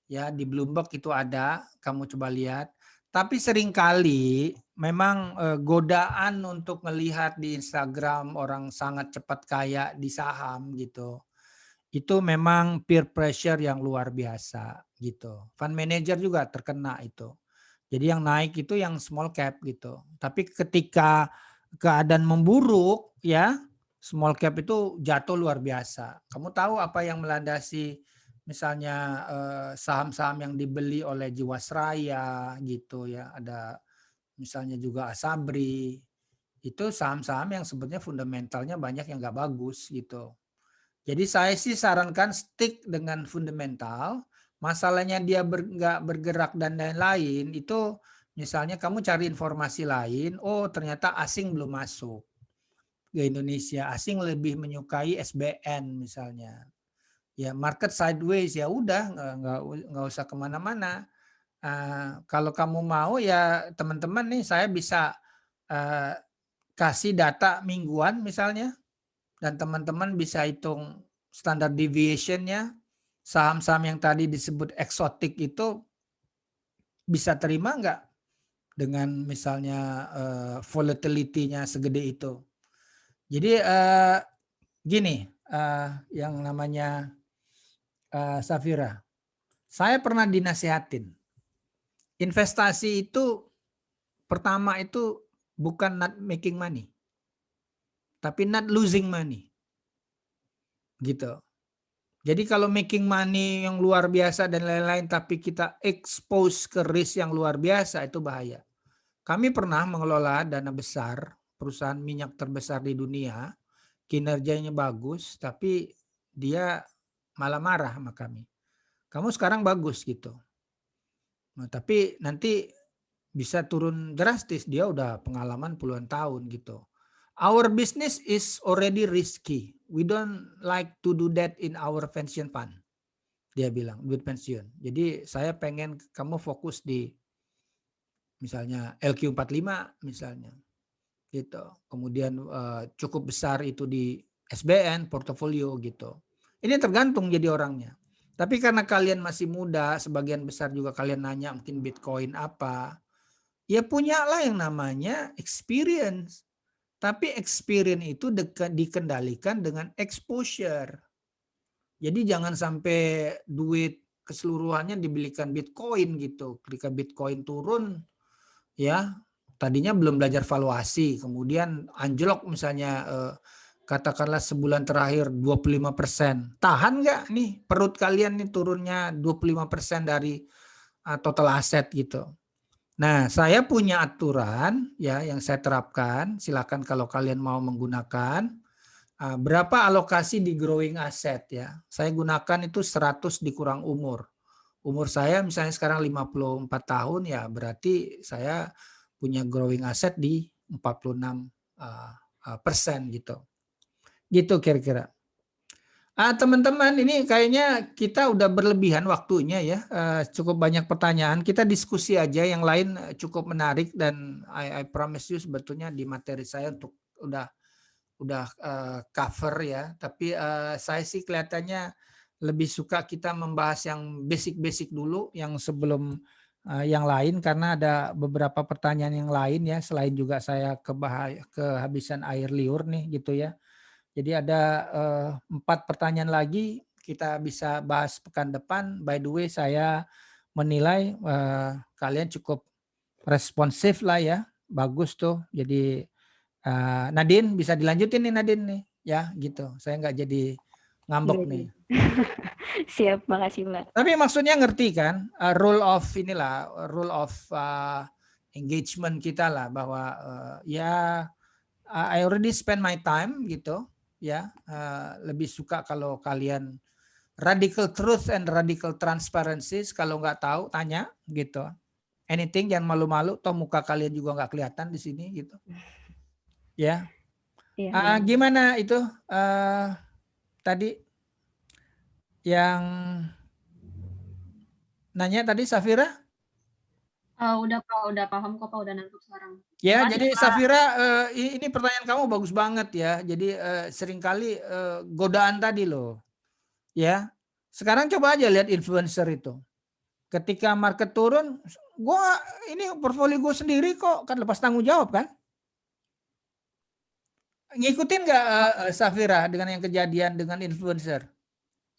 Ya, di Bloomberg itu ada, kamu coba lihat. Tapi seringkali memang godaan untuk melihat di Instagram orang sangat cepat kaya di saham gitu. Itu memang peer pressure yang luar biasa gitu. Fund manager juga terkena itu. Jadi yang naik itu yang small cap gitu. Tapi ketika keadaan memburuk ya, small cap itu jatuh luar biasa. Kamu tahu apa yang melandasi misalnya saham-saham yang dibeli oleh Jiwasraya gitu ya. Ada misalnya juga Asabri. Itu saham-saham yang sebetulnya fundamentalnya banyak yang nggak bagus gitu. Jadi saya sih sarankan stick dengan fundamental. Masalahnya dia nggak bergerak dan lain-lain itu misalnya kamu cari informasi lain. Oh ternyata asing belum masuk ke Indonesia. Asing lebih menyukai SBN misalnya. Ya market sideways ya udah nggak usah kemana-mana. Kalau kamu mau ya teman-teman nih saya bisa kasih data mingguan misalnya. Dan teman-teman bisa hitung standard deviation-nya, saham-saham yang tadi disebut eksotik itu bisa terima nggak dengan misalnya volatility-nya segede itu. Jadi gini, yang namanya Safira, saya pernah dinasihatin, investasi itu pertama itu bukan not making money, tapi not losing money. Gitu. Jadi kalau making money yang luar biasa dan lain-lain tapi kita expose ke risk yang luar biasa itu bahaya. Kami pernah mengelola dana besar, perusahaan minyak terbesar di dunia, kinerjanya bagus tapi dia malah marah sama kami. Kamu sekarang bagus gitu. Nah, tapi nanti bisa turun drastis, dia udah pengalaman puluhan tahun gitu. Our business is already risky. We don't like to do that in our pension fund. Dia bilang, duit pensiun. Jadi saya pengen kamu fokus di misalnya LQ45 misalnya. Gitu. Kemudian cukup besar itu di SBN, portofolio gitu. Ini tergantung jadi orangnya. Tapi karena kalian masih muda, sebagian besar juga kalian nanya mungkin Bitcoin apa. Ya punyalah yang namanya experience. Tapi experience itu dikendalikan dengan exposure. Jadi jangan sampai duit keseluruhannya dibelikan Bitcoin gitu. Ketika Bitcoin turun, ya tadinya belum belajar valuasi, kemudian anjlok misalnya katakanlah sebulan terakhir 25%. Tahan nggak nih perut kalian nih turunnya 25% dari total aset gitu. Nah, saya punya aturan ya yang saya terapkan. Silakan kalau kalian mau menggunakan berapa alokasi di growing asset ya. Saya gunakan itu 100 dikurang umur. Umur saya misalnya sekarang 54 tahun, ya berarti saya punya growing asset di 46% gitu. Gitu kira-kira. Teman-teman, ini kayaknya kita udah berlebihan waktunya ya. Cukup banyak pertanyaan. Kita diskusi aja, yang lain cukup menarik, dan I promise you sebetulnya di materi saya untuk udah cover ya. Tapi saya sih kelihatannya lebih suka kita membahas yang basic-basic dulu, yang sebelum yang lain, karena ada beberapa pertanyaan yang lain ya, selain juga saya kehabisan air liur nih gitu ya. Jadi ada 4 pertanyaan lagi kita bisa bahas pekan depan. By the way, saya menilai kalian cukup responsif lah ya, bagus tuh. Jadi Nadine bisa dilanjutin nih, Nadine nih ya gitu. Saya nggak jadi ngambek nih.
Siap, makasih Mbak.
Tapi maksudnya ngerti kan, rule of engagement kita lah, bahwa ya I already spend my time gitu ya. Lebih suka kalau kalian radical truth and radical transparency. Kalau nggak tahu tanya gitu. Anything, jangan malu-malu, toh muka kalian juga nggak kelihatan di sini gitu. Ya.
Iya,
Gimana itu tadi yang nanya tadi, Safira?
Udah Pak, udah paham kok Pak, udah nangkep sekarang.
Ya,
Makasih,
jadi
Pak.
Safira, ini pertanyaan kamu bagus banget ya. Jadi seringkali godaan tadi loh. Ya. Sekarang coba aja lihat influencer itu. Ketika market turun, ini portfolio gue sendiri kok, kan lepas tanggung jawab kan? Ngikutin nggak Safira dengan yang kejadian dengan influencer?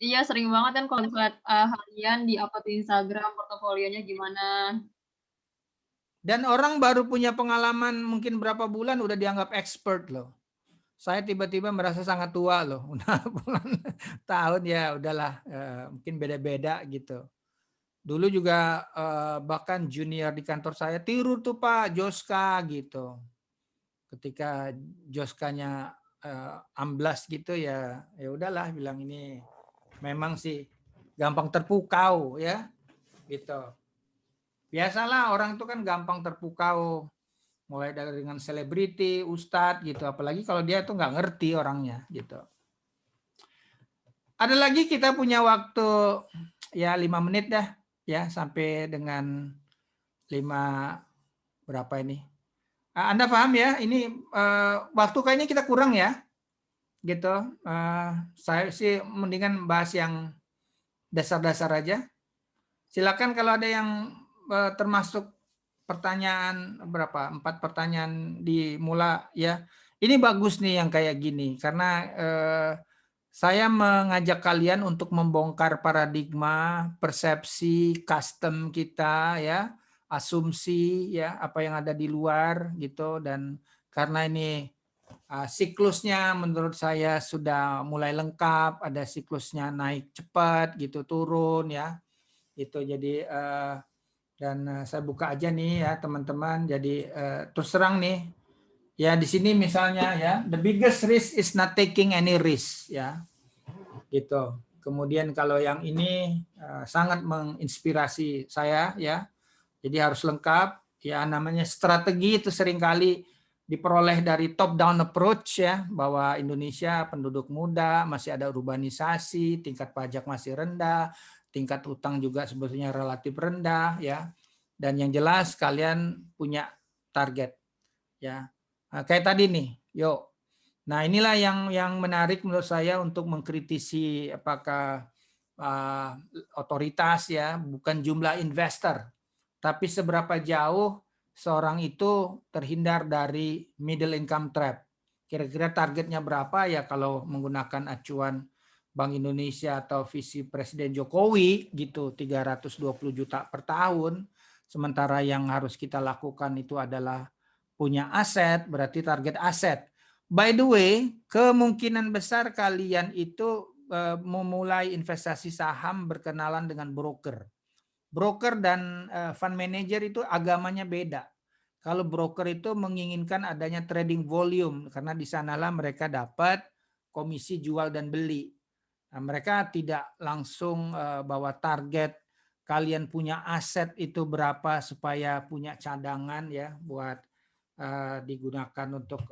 Iya, sering banget kan kalau misalnya harian di-upload di Instagram portofolionya gimana.
Dan orang baru punya pengalaman mungkin berapa bulan udah dianggap expert loh. Saya tiba-tiba merasa sangat tua loh. Udah puluhan tahun ya, udahlah, mungkin beda-beda gitu. Dulu juga bahkan junior di kantor saya tiru tuh Pak Joska gitu. Ketika Joskanya amblas gitu ya udahlah, bilang ini memang sih gampang terpukau ya gitu. Biasalah orang itu kan gampang terpukau, mulai dengan selebriti, ustadz gitu, apalagi kalau dia tuh nggak ngerti orangnya gitu. Ada lagi, kita punya waktu ya 5 menit dah ya, sampai dengan 5 berapa ini. Anda paham ya, ini waktu kayaknya kita kurang ya gitu. Saya sih mendingan bahas yang dasar-dasar aja. Silakan kalau ada yang termasuk pertanyaan berapa? 4 pertanyaan dimulai ya. Ini bagus nih yang kayak gini, karena saya mengajak kalian untuk membongkar paradigma, persepsi, custom kita ya, asumsi ya, apa yang ada di luar gitu. Dan karena ini siklusnya menurut saya sudah mulai lengkap, ada siklusnya naik cepat gitu, turun ya. Itu jadi dan saya buka aja nih ya teman-teman. Jadi terus terang nih ya, di sini misalnya ya, the biggest risk is not taking any risk ya gitu. Kemudian kalau yang ini sangat menginspirasi saya ya, jadi harus lengkap ya. Namanya strategi itu seringkali diperoleh dari top down approach ya, bahwa Indonesia penduduk muda, masih ada urbanisasi, tingkat pajak masih rendah, tingkat utang juga sebetulnya relatif rendah ya. Dan yang jelas kalian punya target ya. Kayak tadi nih, yuk. Nah, inilah yang menarik menurut saya untuk mengkritisi apakah otoritas ya, bukan jumlah investor, tapi seberapa jauh seorang itu terhindar dari middle income trap. Kira-kira targetnya berapa ya, kalau menggunakan acuan Bank Indonesia atau visi Presiden Jokowi gitu, 320 juta per tahun. Sementara yang harus kita lakukan itu adalah punya aset, berarti target aset. By the way, kemungkinan besar kalian itu memulai investasi saham berkenalan dengan broker. Broker dan fund manager itu agamanya beda. Kalau broker itu menginginkan adanya trading volume, karena di sanalah mereka dapat komisi jual dan beli. Nah, mereka tidak langsung bawa target kalian punya aset itu berapa supaya punya cadangan ya buat digunakan untuk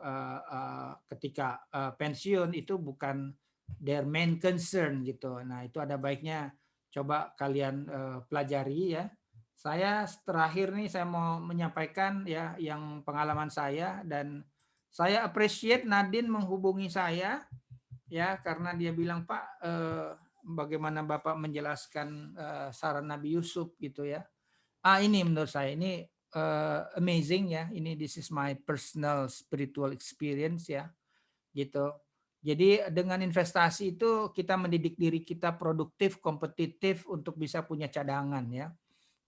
ketika pensiun, itu bukan their main concern gitu. Nah, itu ada baiknya coba kalian pelajari ya. Saya terakhir nih saya mau menyampaikan ya yang pengalaman saya, dan saya appreciate Nadine menghubungi saya ya karena dia bilang, Pak, bagaimana Bapak menjelaskan saran Nabi Yusuf gitu ya. Ini menurut saya ini amazing ya. Ini this is my personal spiritual experience ya gitu. Jadi dengan investasi itu kita mendidik diri kita produktif, kompetitif untuk bisa punya cadangan ya.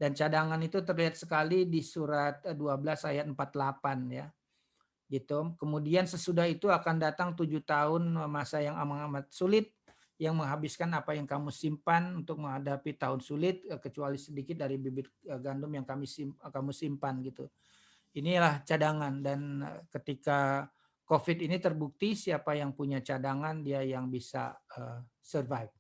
Dan cadangan itu terlihat sekali di surat 12 ayat 48 ya. Gitu. Kemudian sesudah itu akan datang 7 tahun masa yang amat sulit yang menghabiskan apa yang kamu simpan untuk menghadapi tahun sulit, kecuali sedikit dari bibit gandum yang kamu simpan gitu. Inilah cadangan, dan ketika COVID ini terbukti siapa yang punya cadangan dia yang bisa survive.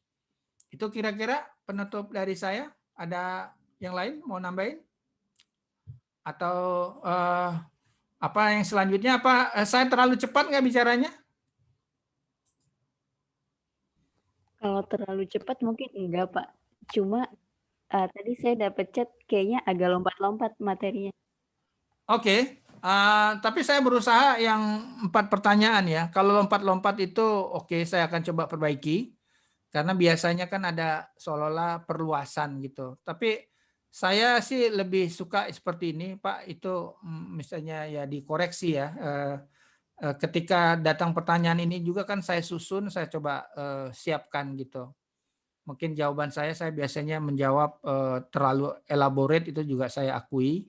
Itu kira-kira penutup dari saya. Ada yang lain mau nambahin? Atau apa yang selanjutnya? Apa saya terlalu cepat nggak bicaranya?
Kalau terlalu cepat mungkin enggak, Pak. Cuma tadi saya dapat chat kayaknya agak lompat-lompat materinya.
Oke. Tapi saya berusaha yang 4 pertanyaan ya. Kalau lompat-lompat itu oke, saya akan coba perbaiki. Karena biasanya kan ada seolah-olah perluasan gitu. Tapi saya sih lebih suka seperti ini, Pak. Itu misalnya ya dikoreksi ya. Ketika datang pertanyaan ini juga kan saya susun, saya coba siapkan gitu. Mungkin jawaban saya biasanya menjawab terlalu elaborate, itu juga saya akui.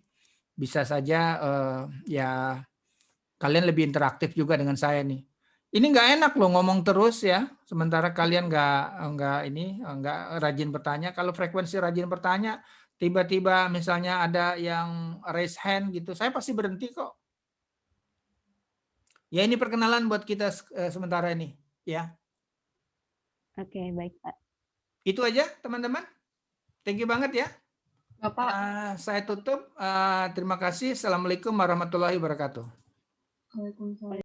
Bisa saja ya kalian lebih interaktif juga dengan saya nih. Ini nggak enak loh ngomong terus ya, sementara kalian nggak rajin bertanya. Kalau frekuensi rajin bertanya, tiba-tiba misalnya ada yang raise hand gitu, saya pasti berhenti kok. Ya ini perkenalan buat kita sementara ini ya.
Oke, baik Pak.
Itu aja teman-teman. Thank you banget ya.
Bapak.
Saya tutup. Terima kasih. Assalamualaikum warahmatullahi wabarakatuh.
Waalaikumsalam.